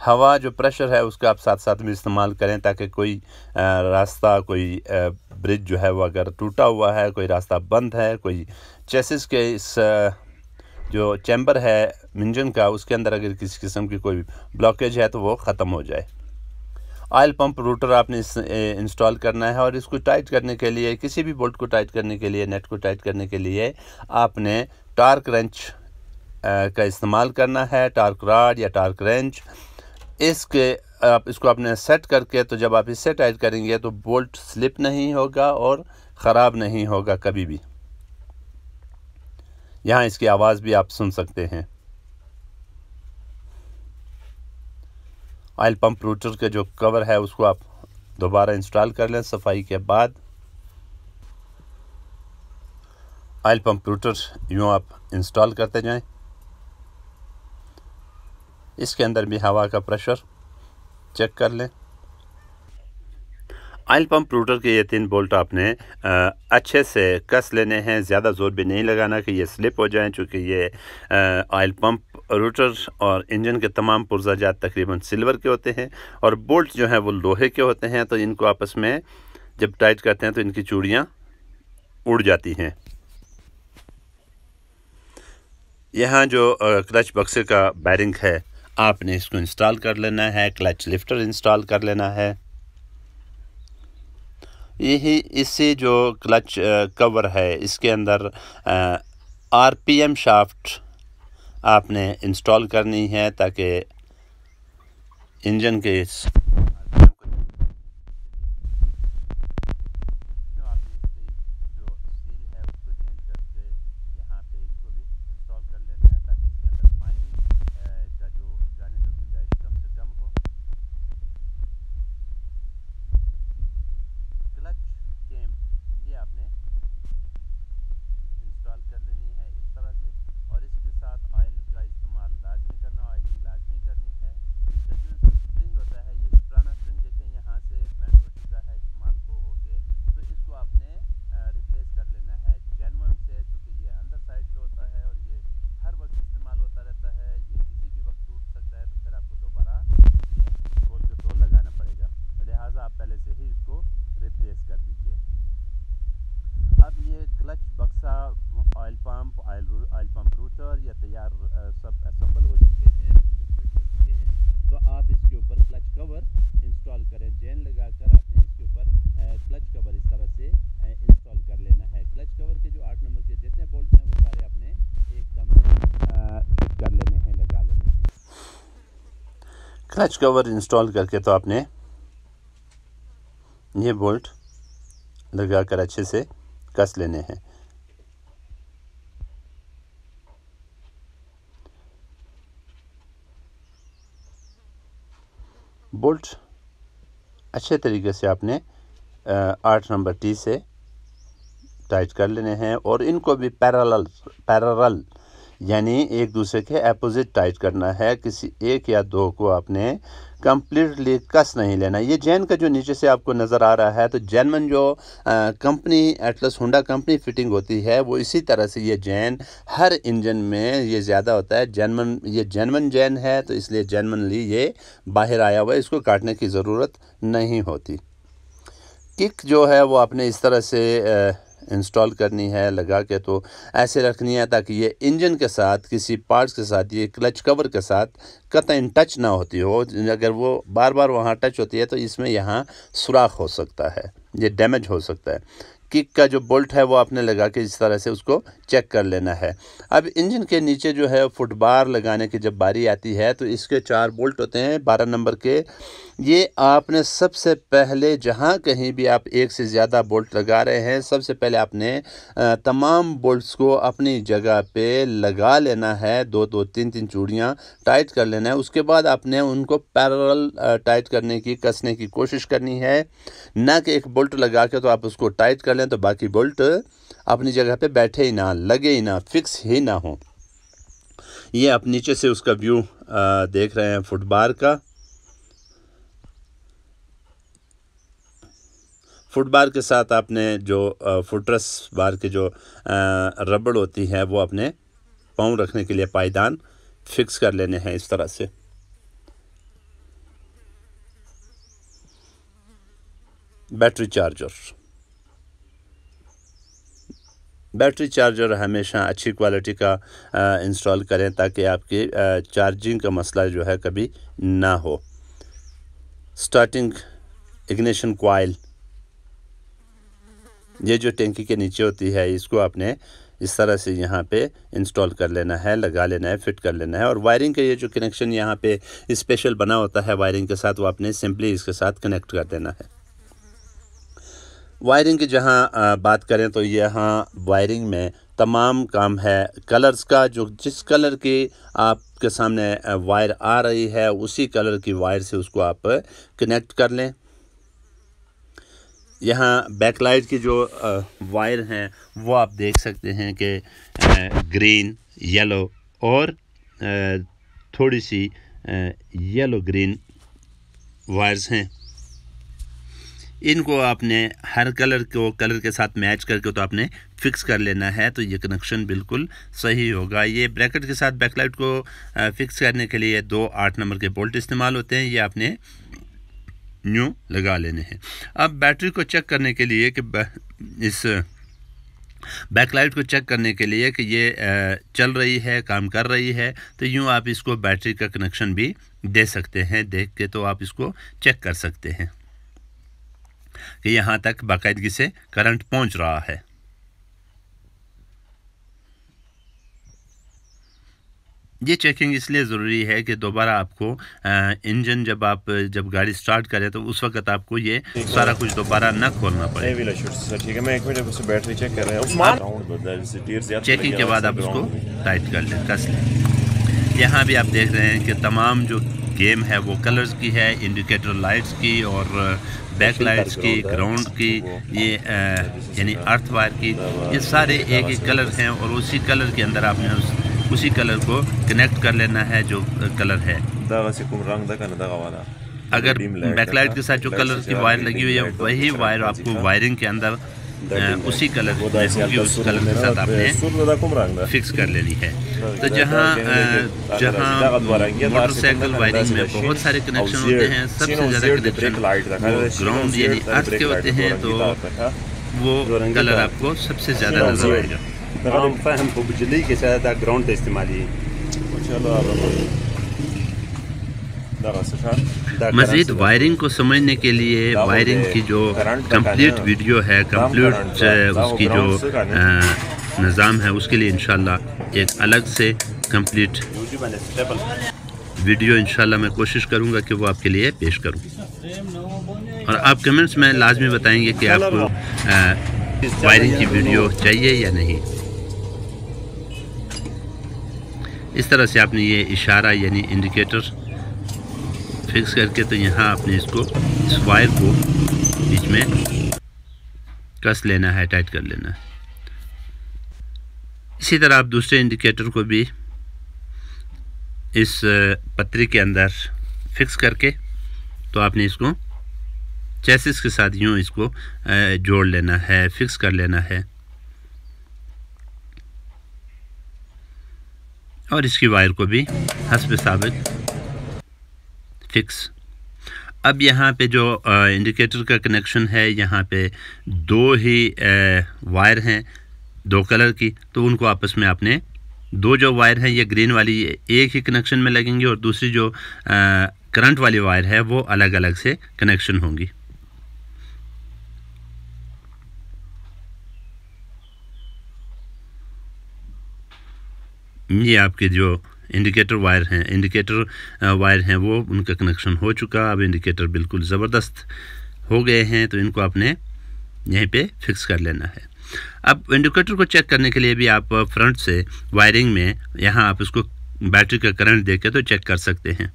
B: हवा जो प्रेशर है उसका आप साथ साथ में इस्तेमाल करें ताकि कोई रास्ता, कोई ब्रिज जो है वो अगर टूटा हुआ है, कोई रास्ता बंद है, कोई चेसिस के इस जो चैम्बर है इंजन का, उसके अंदर अगर किसी किस्म की कोई ब्लॉकेज है तो वो ख़त्म हो जाए। ऑयल पंप रूटर आपने इंस्टॉल करना है और इसको टाइट करने के लिए, किसी भी बोल्ट को टाइट करने के लिए, नेट को टाइट करने के लिए आपने टार्क रेंच का इस्तेमाल करना है, टार्क रॉड या टार्क रेंच। इसको आपने सेट करके तो जब आप इससे टाइट करेंगे तो बोल्ट स्लिप नहीं होगा और ख़राब नहीं होगा कभी भी। यहाँ इसकी आवाज़ भी आप सुन सकते हैं। ऑयल पंप रूटर के जो कवर है उसको आप दोबारा इंस्टॉल कर लें सफाई के बाद। ऑयल पंप रूटर यूँ आप इंस्टॉल करते जाएं। इसके अंदर भी हवा का प्रेशर चेक कर लें। ऑयल पंप रूटर के ये 3 बोल्ट आपने अच्छे से कस लेने हैं, ज़्यादा ज़ोर भी नहीं लगाना कि ये स्लिप हो जाएं, चूँकि ये ऑयल पंप रूटर और इंजन के तमाम पुर्ज़ाजात तकरीबन सिल्वर के होते हैं और बोल्ट जो हैं वो लोहे के होते हैं। तो इनको आपस में जब टाइट करते हैं तो इनकी चूड़ियाँ उड़ जाती हैं। यहाँ जो क्लच बक्से का बैरिंग है आपने इसको इंस्टॉल कर लेना है, क्लच लिफ्टर इंस्टॉल कर लेना है। यही इससे जो क्लच कवर है इसके अंदर आरपीएम शाफ्ट आपने इंस्टॉल करनी है ताकि इंजन के क्लच कवर इंस्टॉल करके तो आपने ये बोल्ट लगाकर अच्छे से कस लेने हैं। बोल्ट अच्छे तरीके से आपने 8 नंबर टी से टाइट कर लेने हैं और इनको भी पैरेलल यानी एक दूसरे के अपोजिट टाइट करना है। किसी एक या दो को आपने कंप्लीटली कस नहीं लेना। ये जैन का जो नीचे से आपको नज़र आ रहा है तो जैनमन जो company Atlas Honda company fitting होती है वो इसी तरह से ये जैन हर इंजन में ये ज़्यादा होता है। जैनमन ये जैनमन जैन है तो इसलिए जैनमनली ये बाहर आया हुआ है, इसको काटने की ज़रूरत नहीं होती। किक जो है वो आपने इस तरह से इंस्टॉल करनी है लगा के, तो ऐसे रखनी है ताकि ये इंजन के साथ किसी पार्ट्स के साथ ये क्लच कवर के साथ कतई टच ना होती हो। अगर वो बार बार वहाँ टच होती है तो इसमें यहाँ सुराख हो सकता है, ये डैमेज हो सकता है। किक का जो बोल्ट है वो आपने लगा के इस तरह से उसको चेक कर लेना है। अब इंजन के नीचे जो है फुट बार लगाने की जब बारी आती है तो इसके 4 बोल्ट होते हैं 12 नंबर के। ये आपने सबसे पहले जहाँ कहीं भी आप एक से ज़्यादा बोल्ट लगा रहे हैं सबसे पहले आपने तमाम बोल्ट्स को अपनी जगह पे लगा लेना है। 2-2 3-3 चूड़ियाँ टाइट कर लेना है। उसके बाद आपने उनको पैरेलल टाइट करने की कसने की कोशिश करनी है, ना कि एक बोल्ट लगा के तो आप उसको टाइट कर लें तो बाकी बोल्ट अपनी जगह पे बैठे ही ना, लगे ही ना, फिक्स ही ना हो। ये आप नीचे से उसका व्यू देख रहे हैं फुट बार का। फुट बार के साथ आपने जो फुटरेस बार के जो रबड़ होती है वो अपने पाँव रखने के लिए पायदान फिक्स कर लेने हैं इस तरह से। बैटरी चार्जर हमेशा अच्छी क्वालिटी का इंस्टॉल करें ताकि आपकी चार्जिंग का मसला जो है कभी ना हो। स्टार्टिंग इग्निशन कॉइल ये जो टैंकी के नीचे होती है इसको आपने इस तरह से यहाँ पे इंस्टॉल कर लेना है, लगा लेना है, फिट कर लेना है। और वायरिंग का ये जो कनेक्शन यहाँ पे स्पेशल बना होता है वायरिंग के साथ वो आपने सिंपली इसके साथ कनेक्ट कर देना है। वायरिंग की जहाँ बात करें तो यहाँ वायरिंग में तमाम काम है कलर्स का। जो जिस कलर की आपके सामने वायर आ रही है उसी कलर की वायर से उसको आप कनेक्ट कर लें। यहाँ बैकलाइट की जो वायर हैं वो आप देख सकते हैं कि ग्रीन, येलो और थोड़ी सी येलो ग्रीन वायर्स हैं। इनको आपने हर कलर के साथ मैच करके तो आपने फिक्स कर लेना है तो ये कनेक्शन बिल्कुल सही होगा। ये ब्रैकेट के साथ बैकलाइट को फिक्स करने के लिए 2 8 नंबर के बोल्ट इस्तेमाल होते हैं, ये आपने न्यू लगा लेने हैं। अब बैटरी को चेक करने के लिए कि इस बैकलाइट को चेक करने के लिए कि ये चल रही है, काम कर रही है, तो यूँ आप इसको बैटरी का कनेक्शन भी दे सकते हैं। देख के तो आप इसको चेक कर सकते हैं कि यहाँ तक बाकायदगी से करंट पहुँच रहा है। ये चेकिंग इसलिए ज़रूरी है कि दोबारा आपको इंजन जब गाड़ी स्टार्ट करें तो उस वक्त आपको ये सारा कुछ दोबारा न खोलना पड़े।
C: ठीक है, मैं एक मिनट से बैटरी चेक कर रहा हूँ।
B: चेकिंग के बाद आप इसको टाइट कर लें, कस लें। यहाँ भी आप देख रहे हैं कि तमाम जो गेम है वो कलर्स की है, इंडिकेटर लाइट्स की और बैक लाइट्स की, ग्राउंड की, ये यानी अर्थ वायर की, ये सारे एक एक कलर हैं और उसी कलर के अंदर आपने उसी कलर को कनेक्ट कर लेना है जो कलर है। अगर बैकलाइट के साथ जो कलर की वायर लगी हुई है वही वायर आपको वायरिंग के अंदर उसी कलर होगी, उस कलर के साथ आपने फिक्स कर लेनी है। तो जहाँ मोटरसाइकिल वायरिंग में बहुत सारे कनेक्शन होते हैं, सबसे ज़्यादा कनेक्शन ग्राउंड यानी अर्थ के होते हैं, तो वो कलर आपको सबसे ज़्यादा नजर आएगा।
A: हम फहम को बिजली के साथ ग्राउंड का इस्तेमाल ही।
B: मज़ीद वायरिंग को समझने के लिए वायरिंग की जो कंप्लीट वीडियो है, कंप्लीट उसकी जो निज़ाम है, उसके लिए इंशाल्लाह एक अलग से कंप्लीट वीडियो इंशाल्लाह मैं कोशिश करूँगा कि वो आपके लिए पेश करूँ। और आप कमेंट्स में लाजमी बताएंगे कि आपको वायरिंग की वीडियो चाहिए या नहीं। इस तरह से आपने ये इशारा यानी इंडिकेटर फिक्स करके तो यहाँ आपने इसको इस वायर को बीच में कस लेना है, टाइट कर लेना है। इसी तरह आप दूसरे इंडिकेटर को भी इस पतरी के अंदर फिक्स करके तो आपने इसको चेसिस के साथ यूँ इसको जोड़ लेना है, फिक्स कर लेना है और इसकी वायर को भी हस्ब साबित फिक्स। अब यहाँ पे जो इंडिकेटर का कनेक्शन है, यहाँ पे दो ही वायर हैं, दो कलर की, तो उनको आपस में आपने दो जो वायर हैं ये ग्रीन वाली एक ही कनेक्शन में लगेंगी और दूसरी जो करंट वाली वायर है वो अलग अलग से कनेक्शन होंगी। ये आपके जो इंडिकेटर वायर हैं वो उनका कनेक्शन हो चुका। अब इंडिकेटर बिल्कुल ज़बरदस्त हो गए हैं, तो इनको आपने यहीं पे फिक्स कर लेना है। अब इंडिकेटर को चेक करने के लिए भी आप फ्रंट से वायरिंग में यहाँ आप इसको बैटरी का करंट देके तो चेक कर सकते हैं।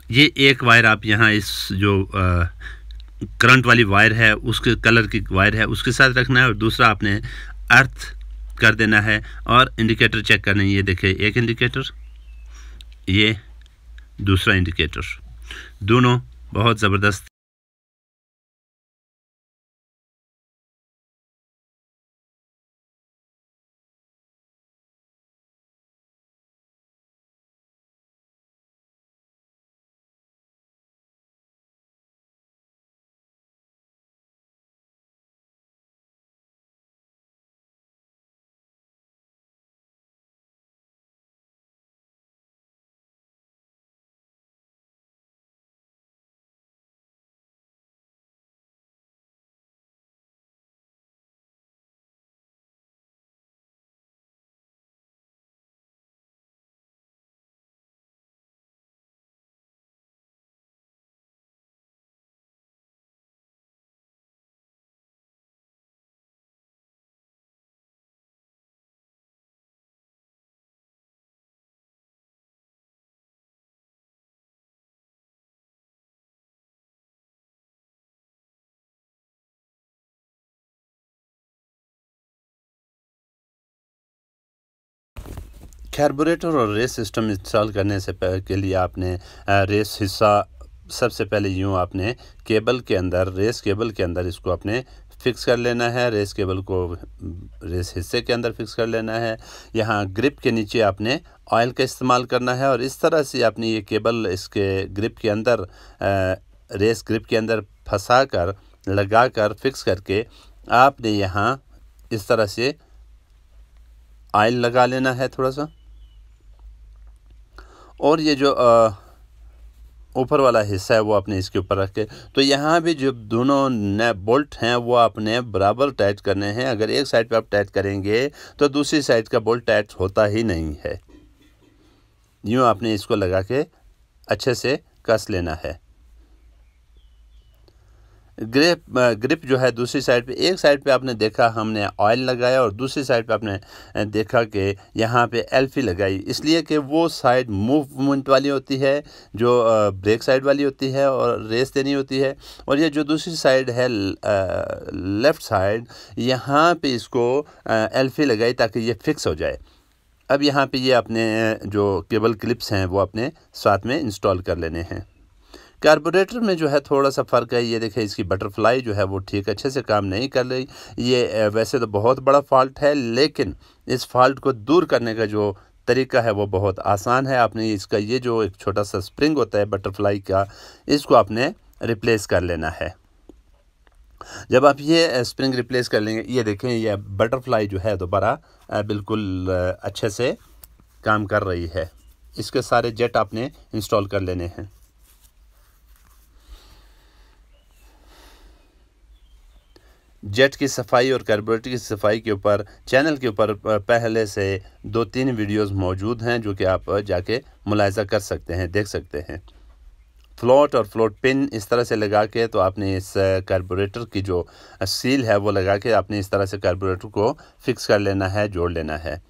B: ये एक वायर आप यहाँ इस जो करंट वाली वायर है उसके कलर की वायर है उसके साथ रखना है और दूसरा आपने अर्थ कर देना है और इंडिकेटर चेक करना है। ये देखिए, एक इंडिकेटर, ये दूसरा इंडिकेटर, दोनों बहुत ज़बरदस्त कार्बोरेटर और रेस सिस्टम इंस्टॉल करने से के लिए आपने रेस हिस्सा सबसे पहले यूँ आपने केबल के अंदर, रेस केबल के अंदर इसको आपने फिक्स कर लेना है। रेस केबल को रेस हिस्से के अंदर फिक्स कर लेना है। यहाँ ग्रिप के नीचे आपने ऑयल का इस्तेमाल करना है और इस तरह से आपने ये केबल इसके ग्रिप के अंदर रेस ग्रिप के अंदर फंसा कर लगा कर फिक्स करके आपने यहाँ इस तरह से ऑयल लगा लेना है थोड़ा सा, और ये जो ऊपर वाला हिस्सा है वो आपने इसके ऊपर रख के, तो यहाँ भी जो दोनों नए बोल्ट हैं वो आपने बराबर टाइट करने हैं। अगर एक साइड पे आप टाइट करेंगे तो दूसरी साइड का बोल्ट टाइट होता ही नहीं है। यूँ आपने इसको लगा के अच्छे से कस लेना है। ग्रिप जो है दूसरी साइड पे, एक साइड पे आपने देखा हमने ऑयल लगाया और दूसरी साइड पे आपने देखा कि यहाँ पे एल्फी लगाई, इसलिए कि वो साइड मूवमेंट वाली होती है जो ब्रेक साइड वाली होती है और रेस देनी होती है, और ये जो दूसरी साइड है लेफ़्ट साइड, यहाँ पे इसको एल्फी लगाई ताकि ये फिक्स हो जाए। अब यहाँ पे ये अपने जो केबल क्लिप्स हैं वो अपने साथ में इंस्टॉल कर लेने हैं। कार्बोरेटर में जो है थोड़ा सा फ़र्क है। ये देखें इसकी बटरफ्लाई जो है वो ठीक अच्छे से काम नहीं कर रही। ये वैसे तो बहुत बड़ा फॉल्ट है, लेकिन इस फॉल्ट को दूर करने का जो तरीका है वो बहुत आसान है। आपने इसका ये जो एक छोटा सा स्प्रिंग होता है बटरफ्लाई का, इसको आपने रिप्लेस कर लेना है। जब आप ये स्प्रिंग रिप्लेस कर लेंगे, ये देखें ये बटरफ्लाई जो है दोबारा बिल्कुल अच्छे से काम कर रही है। इसके सारे जेट आपने इंस्टॉल कर लेने हैं। जेट की सफाई और कार्बोरेटर की सफाई के ऊपर चैनल के ऊपर पहले से 2-3 वीडियोस मौजूद हैं जो कि आप जाके मुलाहिजा कर सकते हैं, देख सकते हैं। फ्लोट और फ्लोट पिन इस तरह से लगा के तो आपने इस कार्बोरेटर की जो सील है वो लगा के आपने इस तरह से कार्बोरेटर को फिक्स कर लेना है, जोड़ लेना है।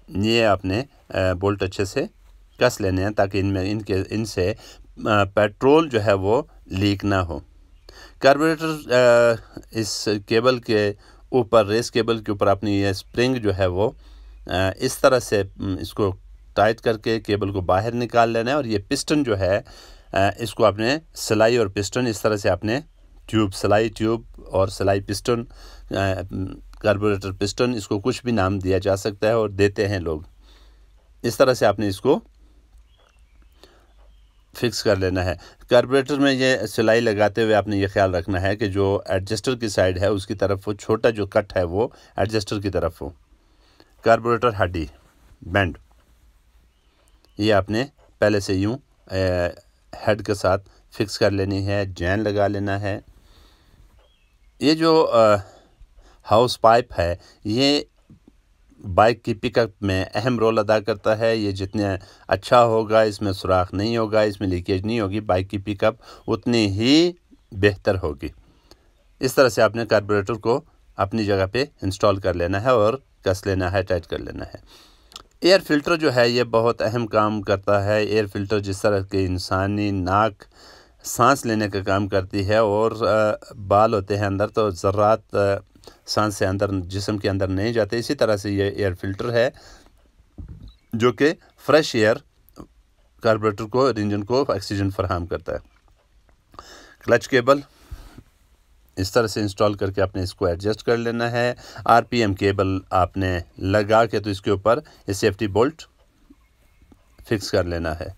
B: ये आपने बोल्ट अच्छे से कस लेने हैं ताकि इनसे पेट्रोल जो है वो लीक ना हो। कार्बोरेटर इस केबल के ऊपर, रेस केबल के ऊपर अपनी ये स्प्रिंग जो है वो इस तरह से इसको टाइट करके केबल को बाहर निकाल लेना है, और ये पिस्टन जो है इसको आपने सिलाई और पिस्टन इस तरह से आपने सिलाई ट्यूब और सिलाई पिस्टन, कार्बोरेटर पिस्टन, इसको कुछ भी नाम दिया जा सकता है और देते हैं लोग। इस तरह से आपने इसको फिक्स कर लेना है। कार्बोरेटर में ये सिलाई लगाते हुए आपने ये ख्याल रखना है कि जो एडजस्टर की साइड है उसकी तरफ वो छोटा जो कट है वो एडजस्टर की तरफ हो। कार्बोरेटर हड्डी बैंड ये आपने पहले से यूँ हेड के साथ फिक्स कर लेनी है, जैन लगा लेना है। ये जो हाउस पाइप है ये बाइक की पिकअप में अहम रोल अदा करता है। ये जितने अच्छा होगा, इसमें सुराख नहीं होगा, इसमें लीकेज नहीं होगी, बाइक की पिकअप उतनी ही बेहतर होगी। इस तरह से आपने कार्बोरेटर को अपनी जगह पे इंस्टॉल कर लेना है और कस लेना है, टाइट कर लेना है। एयर फ़िल्टर जो है ये बहुत अहम काम करता है। एयर फ़िल्टर जिस तरह के इंसानी नाक सांस लेने का काम करती है और बाल होते हैं अंदर, तो ज़र्रात सांस से अंदर जिस्म के अंदर नहीं जाते, इसी तरह से ये एयर फ़िल्टर है जो कि फ्रेश एयर कार्बोरेटर को, इंजन को ऑक्सीजन फराहम करता है। क्लच केबल इस तरह से इंस्टॉल करके आपने इसको एडजस्ट कर लेना है। आरपीएम केबल आपने लगा के तो इसके ऊपर ये सेफ्टी बोल्ट फिक्स कर लेना है।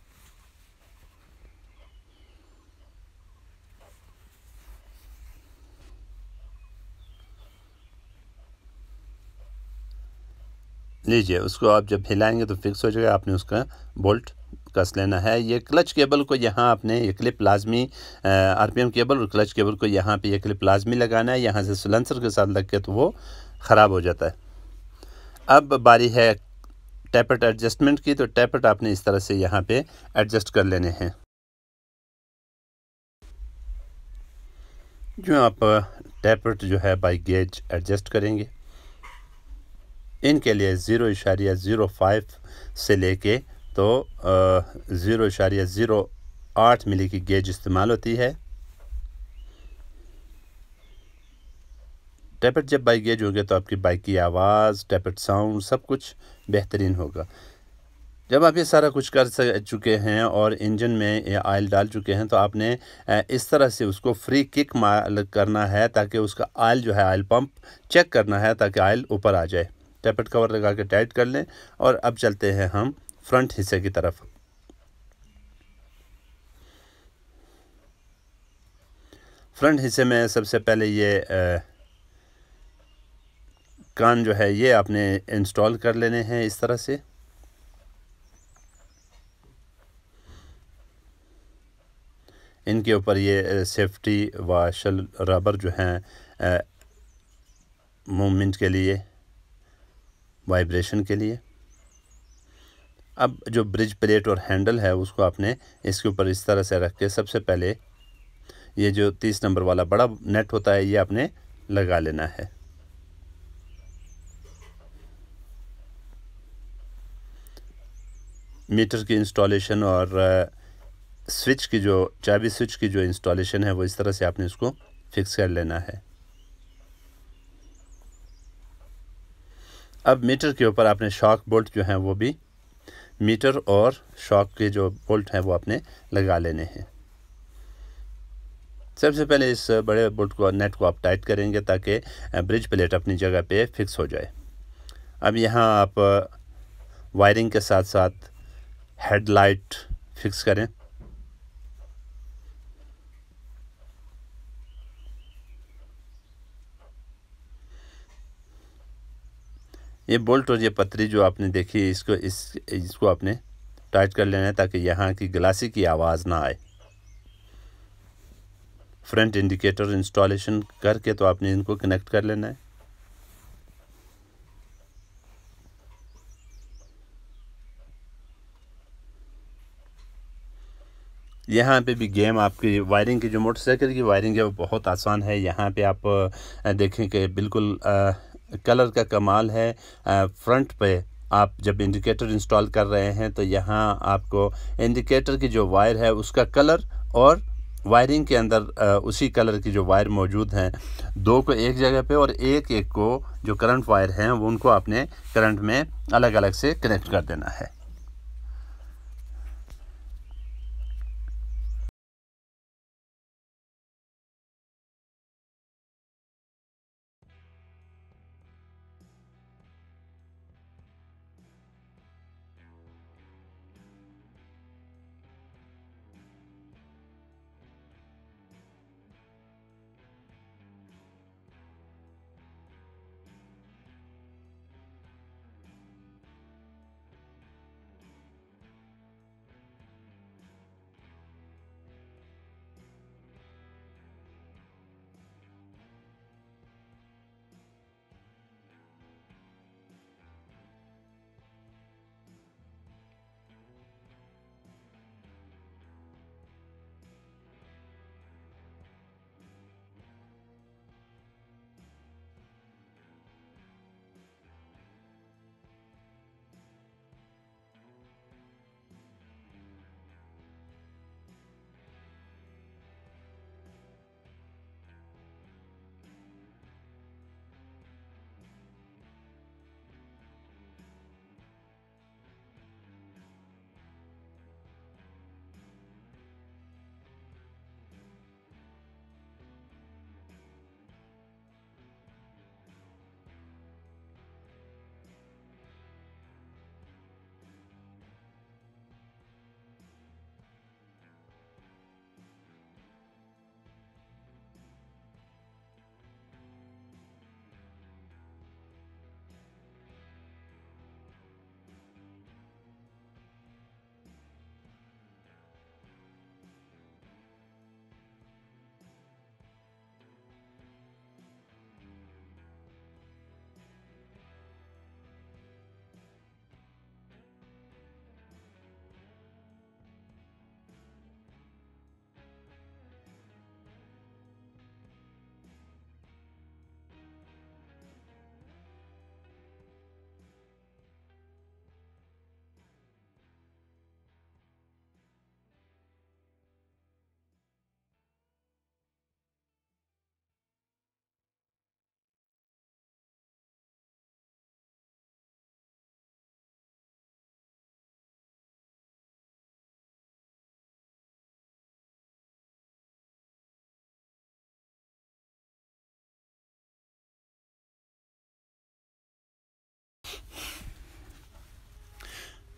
B: लीजिए, उसको आप जब हिलाएंगे तो फिक्स हो जाएगा। आपने उसका बोल्ट कस लेना है। ये क्लच केबल को यहाँ आपने ये क्लिप लाजमी, आरपीएम केबल और क्लच केबल को यहाँ पे ये क्लिप लाजमी लगाना है। यहाँ से सिलेंसर के साथ लग के तो वो ख़राब हो जाता है। अब बारी है टैपेट एडजस्टमेंट की, तो टैपेट आपने इस तरह से यहाँ पे एडजस्ट कर लेने हैं। जो आप टैपेट जो है बाई गेज एडजस्ट करेंगे, इनके लिए 0.05 से लेके तो 0.08 मिली की गेज इस्तेमाल होती है। टैपेट जब बाई गेज होंगे तो आपकी बाइक की आवाज़, टैपेट साउंड सब कुछ बेहतरीन होगा। जब आप ये सारा कुछ कर चुके हैं और इंजन में ऑयल डाल चुके हैं तो आपने इस तरह से उसको फ्री किक करना है ताकि उसका ऑयल जो है, ऑयल पंप चेक करना है ताकि ऑयल ऊपर आ जाए। टैपेट कवर लगा के टाइट कर लें। और अब चलते हैं हम फ्रंट हिस्से की तरफ। फ्रंट हिस्से में सबसे पहले ये कान जो है ये आपने इंस्टॉल कर लेने हैं इस तरह से। इनके ऊपर ये सेफ्टी वाशल रबर जो हैं मूवमेंट के लिए, वाइब्रेशन के लिए। अब जो ब्रिज प्लेट और हैंडल है उसको आपने इसके ऊपर इस तरह से रख के सबसे पहले ये जो 30 नंबर वाला बड़ा नेट होता है ये आपने लगा लेना है। मीटर की इंस्टॉलेशन और स्विच की जो चाबी स्विच की जो इंस्टॉलेशन है वो इस तरह से आपने इसको फिक्स कर लेना है। अब मीटर के ऊपर आपने शॉक बोल्ट जो हैं वो भी मीटर और शॉक के जो बोल्ट हैं वो आपने लगा लेने हैं। सबसे पहले इस बड़े बोल्ट को, नेट को आप टाइट करेंगे ताकि ब्रिज प्लेट अपनी जगह पे फिक्स हो जाए। अब यहाँ आप वायरिंग के साथ साथ हेडलाइट फिक्स करें। ये बोल्ट और ये पतरी जो आपने देखी इसको आपने टाइट कर लेना है ताकि यहाँ की ग्लासी की आवाज़ ना आए। फ्रंट इंडिकेटर इंस्टॉलेशन करके तो आपने इनको कनेक्ट कर लेना है। यहाँ पे भी गेम आपकी वायरिंग की, जो मोटरसाइकिल की वायरिंग है वो बहुत आसान है। यहाँ पे आप देखें कि बिल्कुल कलर का कमाल है। फ्रंट पे आप जब इंडिकेटर इंस्टॉल कर रहे हैं तो यहाँ आपको इंडिकेटर की जो वायर है उसका कलर और वायरिंग के अंदर उसी कलर की जो वायर मौजूद हैं, दो को एक जगह पे और एक एक को जो करंट वायर हैं वो उनको आपने करंट में अलग अलग से कनेक्ट कर देना है।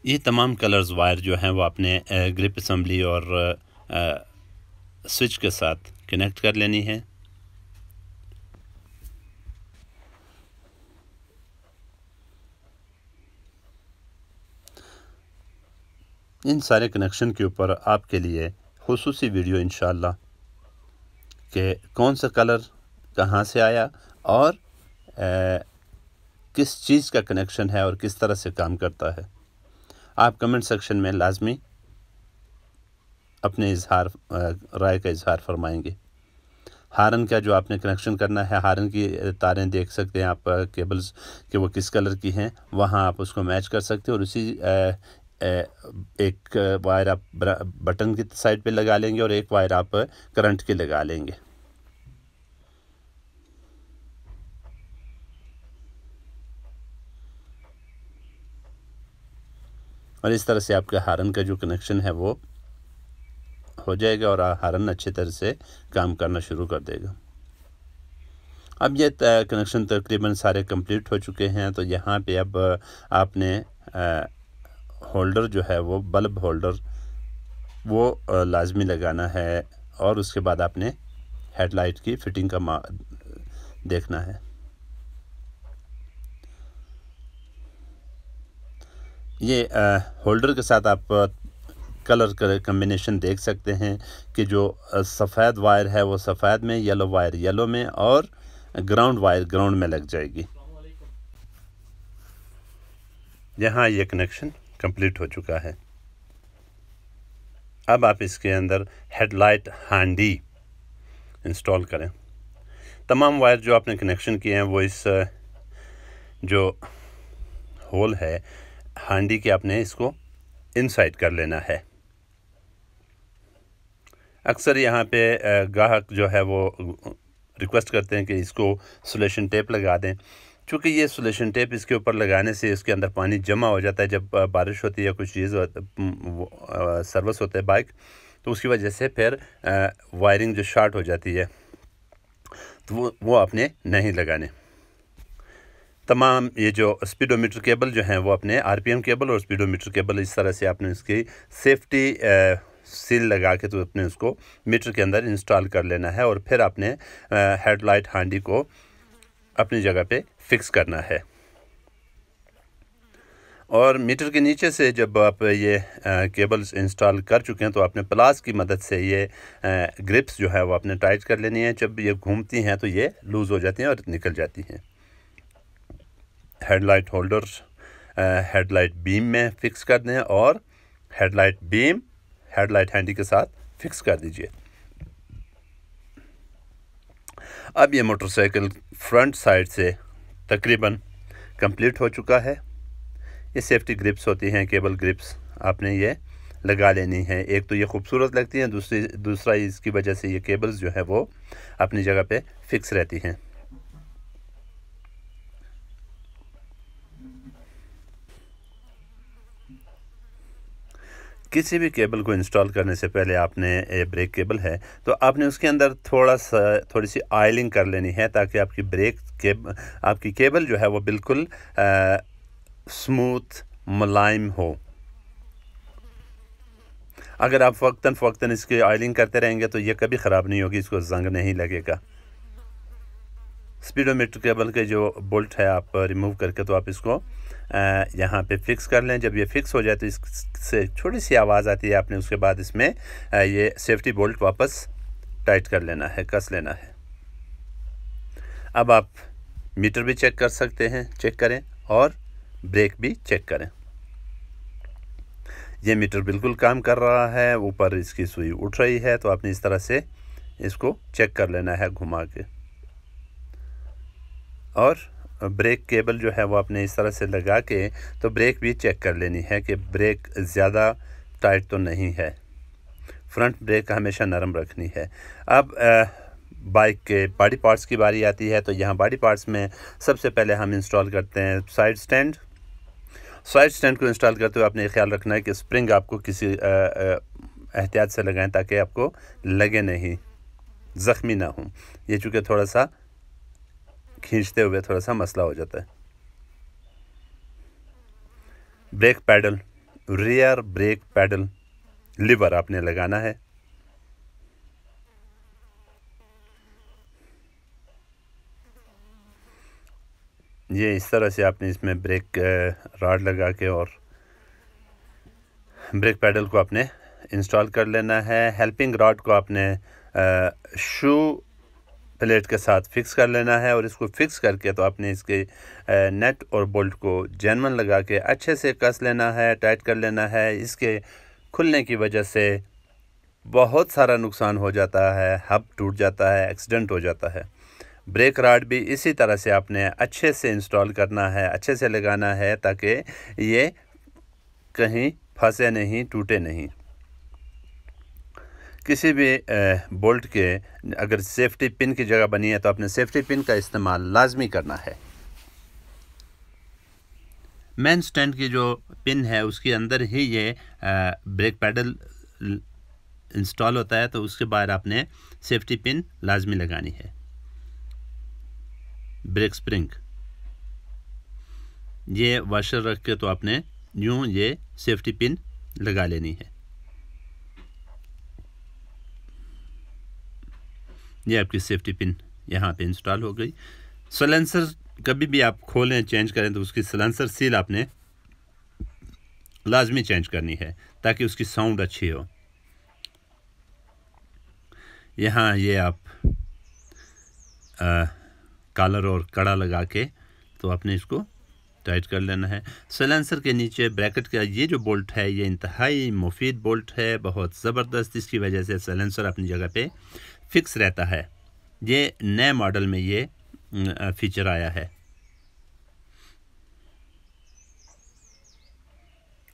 B: ये तमाम कलर्स वायर जो हैं वो आपने ग्रिप असम्बली और स्विच के साथ कनेक्ट कर लेनी है। इन सारे कनेक्शन के ऊपर आपके लिए खुसूसी वीडियो इंशाअल्लाह कि कौन सा कलर कहाँ से आया और किस चीज़ का कनेक्शन है और किस तरह से काम करता है। आप कमेंट सेक्शन में लाजमी अपने राय का इजहार फरमाएंगे। हारन का जो आपने कनेक्शन करना है, हारन की तारें देख सकते हैं आप केबल्स कि वो किस कलर की हैं, वहाँ आप उसको मैच कर सकते हैं और उसी एक वायर आप बटन की साइड पे लगा लेंगे और एक वायर आप करंट की लगा लेंगे। और इस तरह से आपका हारन का जो कनेक्शन है वो हो जाएगा और हारन अच्छी तरह से काम करना शुरू कर देगा। अब ये कनेक्शन तकरीबन सारे कंप्लीट हो चुके हैं। तो यहाँ पे अब आपने होल्डर जो है वो बल्ब होल्डर वो लाजमी लगाना है और उसके बाद आपने हेडलाइट की फिटिंग का देखना है। ये होल्डर के साथ आप कलर का कम्बिनेशन देख सकते हैं कि जो सफ़ेद वायर है वो सफ़ेद में, येलो वायर येलो में और ग्राउंड वायर ग्राउंड में लग जाएगी। यहाँ ये कनेक्शन कंप्लीट हो चुका है। अब आप इसके अंदर हेडलाइट हैंडी इंस्टॉल करें। तमाम वायर जो आपने कनेक्शन किए हैं वो इस जो होल है हैंडी के आपने इसको इनसाइड कर लेना है। अक्सर यहाँ पे ग्राहक जो है वो रिक्वेस्ट करते हैं कि इसको सोल्यूशन टेप लगा दें। चूँकि ये सोल्यूशन टेप इसके ऊपर लगाने से इसके अंदर पानी जमा हो जाता है जब बारिश होती है या कुछ चीज़ सर्विस होता है बाइक, तो उसकी वजह से फिर वायरिंग जो शॉर्ट हो जाती है तो वो आपने नहीं लगाने। तमाम ये जो स्पीडोमीटर केबल जो हैं वो अपने आरपीएम केबल और स्पीडोमीटर केबल इस तरह से आपने इसकी सेफ्टी सील लगा के तो अपने उसको मीटर के अंदर इंस्टॉल कर लेना है और फिर आपने हेडलाइट हैंडी को अपनी जगह पे फिक्स करना है। और मीटर के नीचे से जब आप ये केबल्स इंस्टॉल कर चुके हैं तो आपने प्लास की मदद से ये ग्रिप्स जो है वो आपने टाइट कर लेनी है। जब ये घूमती हैं तो ये लूज़ हो जाती हैं और निकल जाती हैं। हेडलाइट होल्डर हेडलाइट बीम में फिक्स कर दें और हेडलाइट बीम हेडलाइट हैंडी के साथ फिक्स कर दीजिए। अब ये मोटरसाइकिल फ्रंट साइड से तकरीबन कंप्लीट हो चुका है। ये सेफ्टी ग्रिप्स होती हैं, केबल ग्रिप्स आपने ये लगा लेनी है। एक तो ये खूबसूरत लगती हैं, दूसरा इसकी वजह से ये केबल्स जो है वो अपनी जगह पे फिक्स रहती हैं। किसी भी केबल को इंस्टॉल करने से पहले आपने ब्रेक केबल है तो आपने उसके अंदर थोड़ी सी ऑयलिंग कर लेनी है ताकि आपकी केबल जो है वो बिल्कुल स्मूथ मुलायम हो। अगर आप वक्तन फ़वक्तन इसकी ऑयलिंग करते रहेंगे तो ये कभी ख़राब नहीं होगी, इसको जंग नहीं लगेगा। स्पीडोमीटर केबल के जो बोल्ट है आप रिमूव करके तो आप इसको यहाँ पे फिक्स कर लें। जब ये फिक्स हो जाए तो इससे छोटी सी आवाज़ आती है, आपने उसके बाद इसमें ये सेफ्टी बोल्ट वापस टाइट कर लेना है, कस लेना है। अब आप मीटर भी चेक कर सकते हैं, चेक करें और ब्रेक भी चेक करें। ये मीटर बिल्कुल काम कर रहा है, ऊपर इसकी सुई उठ रही है, तो आपने इस तरह से इसको चेक कर लेना है घुमा के। और ब्रेक केबल जो है वो आपने इस तरह से लगा के तो ब्रेक भी चेक कर लेनी है कि ब्रेक ज़्यादा टाइट तो नहीं है। फ्रंट ब्रेक हमेशा नरम रखनी है। अब बाइक के बॉडी पार्ट्स की बारी आती है, तो यहाँ बॉडी पार्ट्स में सबसे पहले हम इंस्टॉल करते हैं साइड स्टैंड। साइड स्टैंड को इंस्टॉल करते हुए आपने ख्याल रखना है कि स्प्रिंग आपको किसी एहतियात से लगाएं ताकि आपको लगे नहीं, ज़ख्मी ना हो। ये चूँकि थोड़ा सा खींचते हुए थोड़ा सा मसला हो जाता है। Brake pedal rear brake pedal lever आपने लगाना है। ये इस तरह से आपने इसमें ब्रेक रॉड लगा के और ब्रेक पैडल को आपने इंस्टॉल कर लेना है। हेल्पिंग रॉड को आपने शू प्लेट के साथ फिक्स कर लेना है और इसको फिक्स करके तो आपने इसके नेट और बोल्ट को जेनवन लगा के अच्छे से कस लेना है, टाइट कर लेना है। इसके खुलने की वजह से बहुत सारा नुकसान हो जाता है, हब टूट जाता है, एक्सीडेंट हो जाता है। ब्रेक रॉड भी इसी तरह से आपने अच्छे से इंस्टॉल करना है, अच्छे से लगाना है ताकि ये कहीं फंसे नहीं, टूटे नहीं। किसी भी बोल्ट के अगर सेफ्टी पिन की जगह बनी है तो आपने सेफ्टी पिन का इस्तेमाल लाजमी करना है। मेन स्टैंड की जो पिन है उसके अंदर ही ये ब्रेक पैडल इंस्टॉल होता है, तो उसके बाद आपने सेफ्टी पिन लाजमी लगानी है। ब्रेक स्प्रिंग ये वाशर रख के तो आपने यूं ये सेफ्टी पिन लगा लेनी है। ये आपकी सेफ्टी पिन यहाँ पे इंस्टॉल हो गई। सलेंसर कभी भी आप खोलें, चेंज करें तो उसकी सलेंसर सील आपने लाजमी चेंज करनी है ताकि उसकी साउंड अच्छी हो। यहाँ ये आप कॉलर और कड़ा लगा के तो आपने इसको टाइट कर लेना है। सलेंसर के नीचे ब्रैकेट का ये जो बोल्ट है ये इंतहाई मुफीद बोल्ट है, बहुत ज़बरदस्त। इसकी वजह से सलेंसर अपनी जगह पे फिक्स रहता है। ये नए मॉडल में ये फीचर आया है।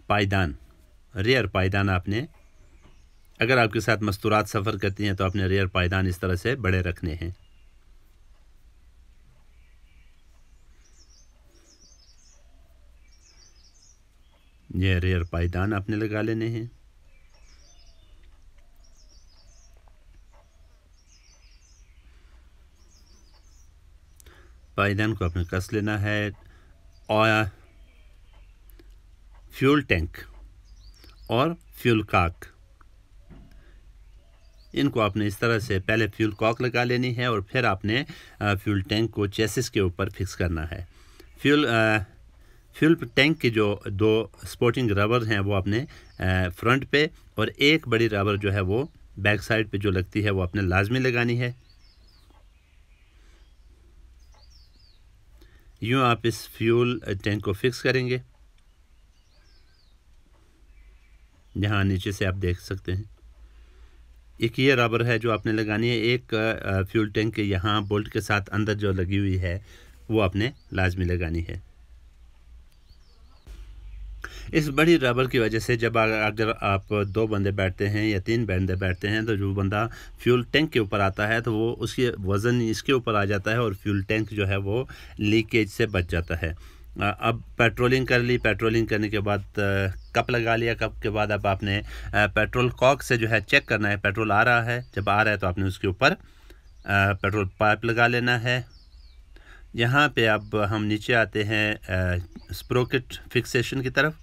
B: पायदान, रेयर पायदान आपने, अगर आपके साथ मस्तूरात सफ़र करती हैं तो आपने रेयर पायदान इस तरह से बड़े रखने हैं। ये रेयर पायदान आपने लगा लेने हैं। पायदान को आपने कस लेना है। और फ्यूल टैंक और फ्यूल कॉक, इनको आपने इस तरह से पहले फ्यूल कॉक लगा लेनी है और फिर आपने फ्यूल टैंक को चेसिस के ऊपर फिक्स करना है। फ्यूल टैंक की जो दो स्पोर्टिंग रबर हैं वो आपने फ्रंट पे और एक बड़ी रबर जो है वो बैक साइड पे जो लगती है वो आपने लाजमी लगानी है। यूँ आप इस फ्यूल टैंक को फिक्स करेंगे। यहाँ नीचे से आप देख सकते हैं एक ये रबर है जो आपने लगानी है। एक फ्यूल टैंक के यहाँ बोल्ट के साथ अंदर जो लगी हुई है वो आपने लाजमी लगानी है। इस बड़ी रबर की वजह से जब अगर आप दो बंदे बैठते हैं या तीन बंदे बैठते हैं तो जो बंदा फ्यूल टैंक के ऊपर आता है तो वो उसकी वज़न इसके ऊपर आ जाता है और फ्यूल टैंक जो है वो लीकेज से बच जाता है। अब पेट्रोलिंग कर ली, पेट्रोलिंग करने के बाद कप लगा लिया। कप के बाद अब आपने पेट्रोल कॉक से जो है चेक करना है पेट्रोल आ रहा है। जब आ रहा है तो आपने उसके ऊपर पेट्रोल पाइप लगा लेना है। यहाँ पे अब हम नीचे आते हैं स्प्रोकेट फिक्सेशन की तरफ।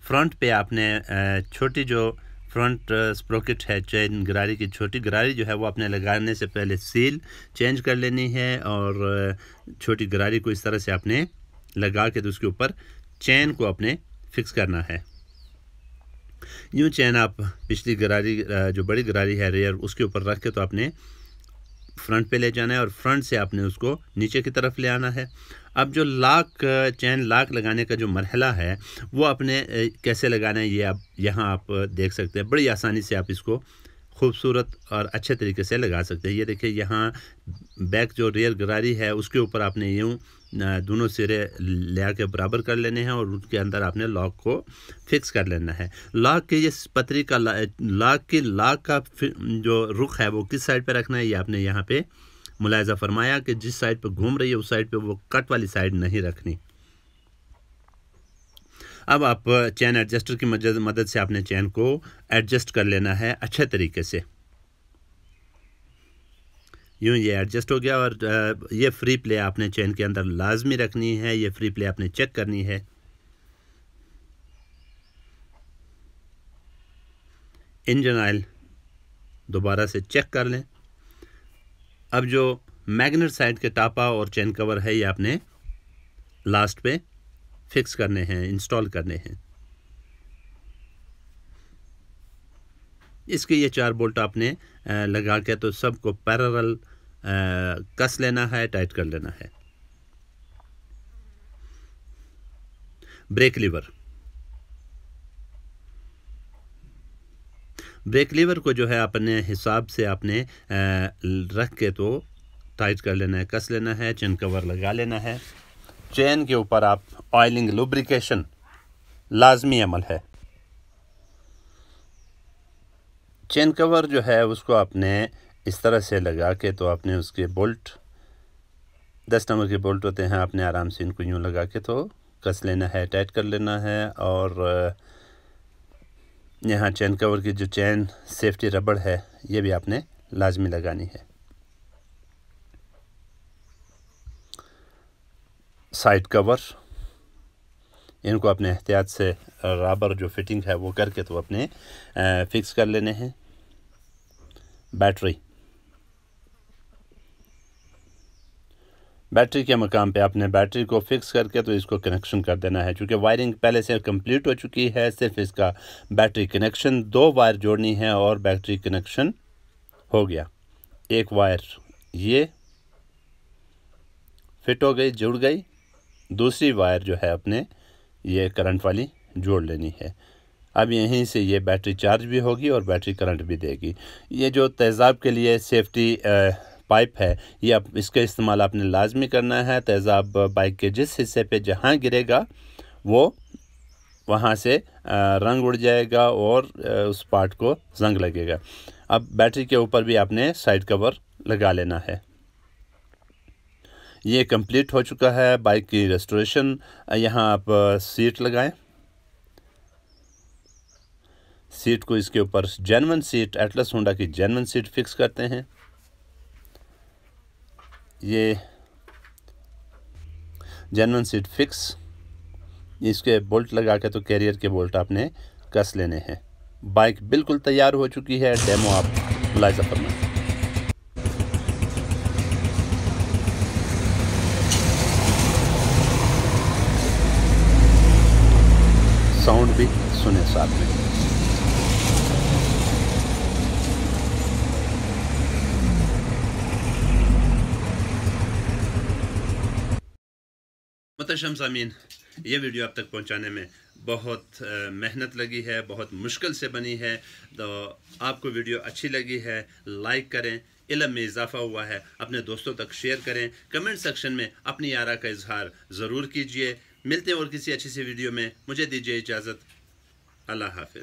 B: फ्रंट पे आपने छोटी जो फ्रंट स्प्रोकेट है, चेन गरारी की छोटी गरारी जो है वो आपने लगाने से पहले सील चेंज कर लेनी है और छोटी गरारी को इस तरह से आपने लगा के तो उसके ऊपर चेन को आपने फिक्स करना है। यूँ चेन आप पिछली गरारी जो बड़ी गरारी है रेयर उसके ऊपर रख के तो आपने फ्रंट पे ले जाना है और फ्रंट से आपने उसको नीचे की तरफ ले आना है। अब जो चेन लॉक लगाने का जो मरहला है वो आपने कैसे लगाना है ये आप यहाँ आप देख सकते हैं। बड़ी आसानी से आप इसको खूबसूरत और अच्छे तरीके से लगा सकते हैं। ये देखिए यहाँ बैक जो रेयर गरारी है उसके ऊपर आपने यूँ दोनों सिरे ले आके बराबर कर लेने हैं और उसके अंदर आपने लॉक को फिक्स कर लेना है। लॉक के ये पतरी का लॉक का जो रुख है वो किस साइड पे रखना है ये आपने यहाँ पे मुलाहिजा फरमाया कि जिस साइड पे घूम रही है उस साइड पे वो कट वाली साइड नहीं रखनी। अब आप चैन एडजस्टर की मदद से आपने चैन को एडजस्ट कर लेना है अच्छे तरीके से। यूँ ये एडजस्ट हो गया और ये फ्री प्ले आपने चैन के अंदर लाजमी रखनी है। ये फ्री प्ले आपने चेक करनी है। इंजन ऑयल दोबारा से चेक कर लें। अब जो मैग्नेट साइड के टापा और चेन कवर है ये आपने लास्ट पे फिक्स करने हैं, इंस्टॉल करने हैं। इसके ये 4 बोल्ट आपने लगा के तो सबको पैरेलल कस लेना है, टाइट कर लेना है। ब्रेक लीवर को जो है अपने हिसाब से आपने रख के तो टाइट कर लेना है, कस लेना है, चेन कवर लगा लेना है। चेन के ऊपर आप ऑयलिंग लुब्रिकेशन लाजमी अमल है। चेन कवर जो है उसको आपने इस तरह से लगा के तो आपने उसके बोल्ट 10 नंबर के बोल्ट होते हैं, आपने आराम से इनको यूँ लगा के तो कस लेना है, टाइट कर लेना है। और यहाँ चेन कवर की जो चेन सेफ्टी रबड़ है ये भी आपने लाजमी लगानी है। साइड कवर इनको अपने एहतियात से रबर जो फिटिंग है वो करके तो अपने फिक्स कर लेने हैं। बैटरी के मकाम पे आपने बैटरी को फिक्स करके तो इसको कनेक्शन कर देना है। क्योंकि वायरिंग पहले से कंप्लीट हो चुकी है, सिर्फ इसका बैटरी कनेक्शन 2 वायर जोड़नी है और बैटरी कनेक्शन हो गया। एक वायर ये फिट हो गई, जुड़ गई, दूसरी वायर जो है अपने ये करंट वाली जोड़ लेनी है। अब यहीं से ये बैटरी चार्ज भी होगी और बैटरी करंट भी देगी। ये जो तेज़ाब के लिए सेफ्टी पाइप है ये अब इसका इस्तेमाल आपने लाजमी करना है। तेज़ाब बाइक के जिस हिस्से पे जहाँ गिरेगा वो वहाँ से रंग उड़ जाएगा और उस पार्ट को जंग लगेगा। अब बैटरी के ऊपर भी आपने साइड कवर लगा लेना है। ये कंप्लीट हो चुका है बाइक की रेस्टोरेशन। यहाँ आप सीट लगाएं। सीट को इसके ऊपर जेन्युइन सीट, एटलस होंडा की जेन्युइन सीट फिक्स करते हैं। ये जेन्युइन सीट फिक्स, इसके बोल्ट लगा के तो कैरियर के बोल्ट आपने कस लेने हैं। बाइक बिल्कुल तैयार हो चुकी है। डेमो आप मुलाहिजा फरमाएं। साउंड भी सुने साथ में।
A: मुहतरम सामीन, ये वीडियो आप तक पहुंचाने में बहुत मेहनत लगी है, बहुत मुश्किल से बनी है। तो आपको वीडियो अच्छी लगी है, लाइक करें, इल्म में इजाफा हुआ है, अपने दोस्तों तक शेयर करें, कमेंट सेक्शन में अपनी आरा का इजहार ज़रूर कीजिए। मिलते हैं और किसी अच्छी सी वीडियो में। मुझे दीजिए इजाज़त। अल्लाह हाफ़िज़।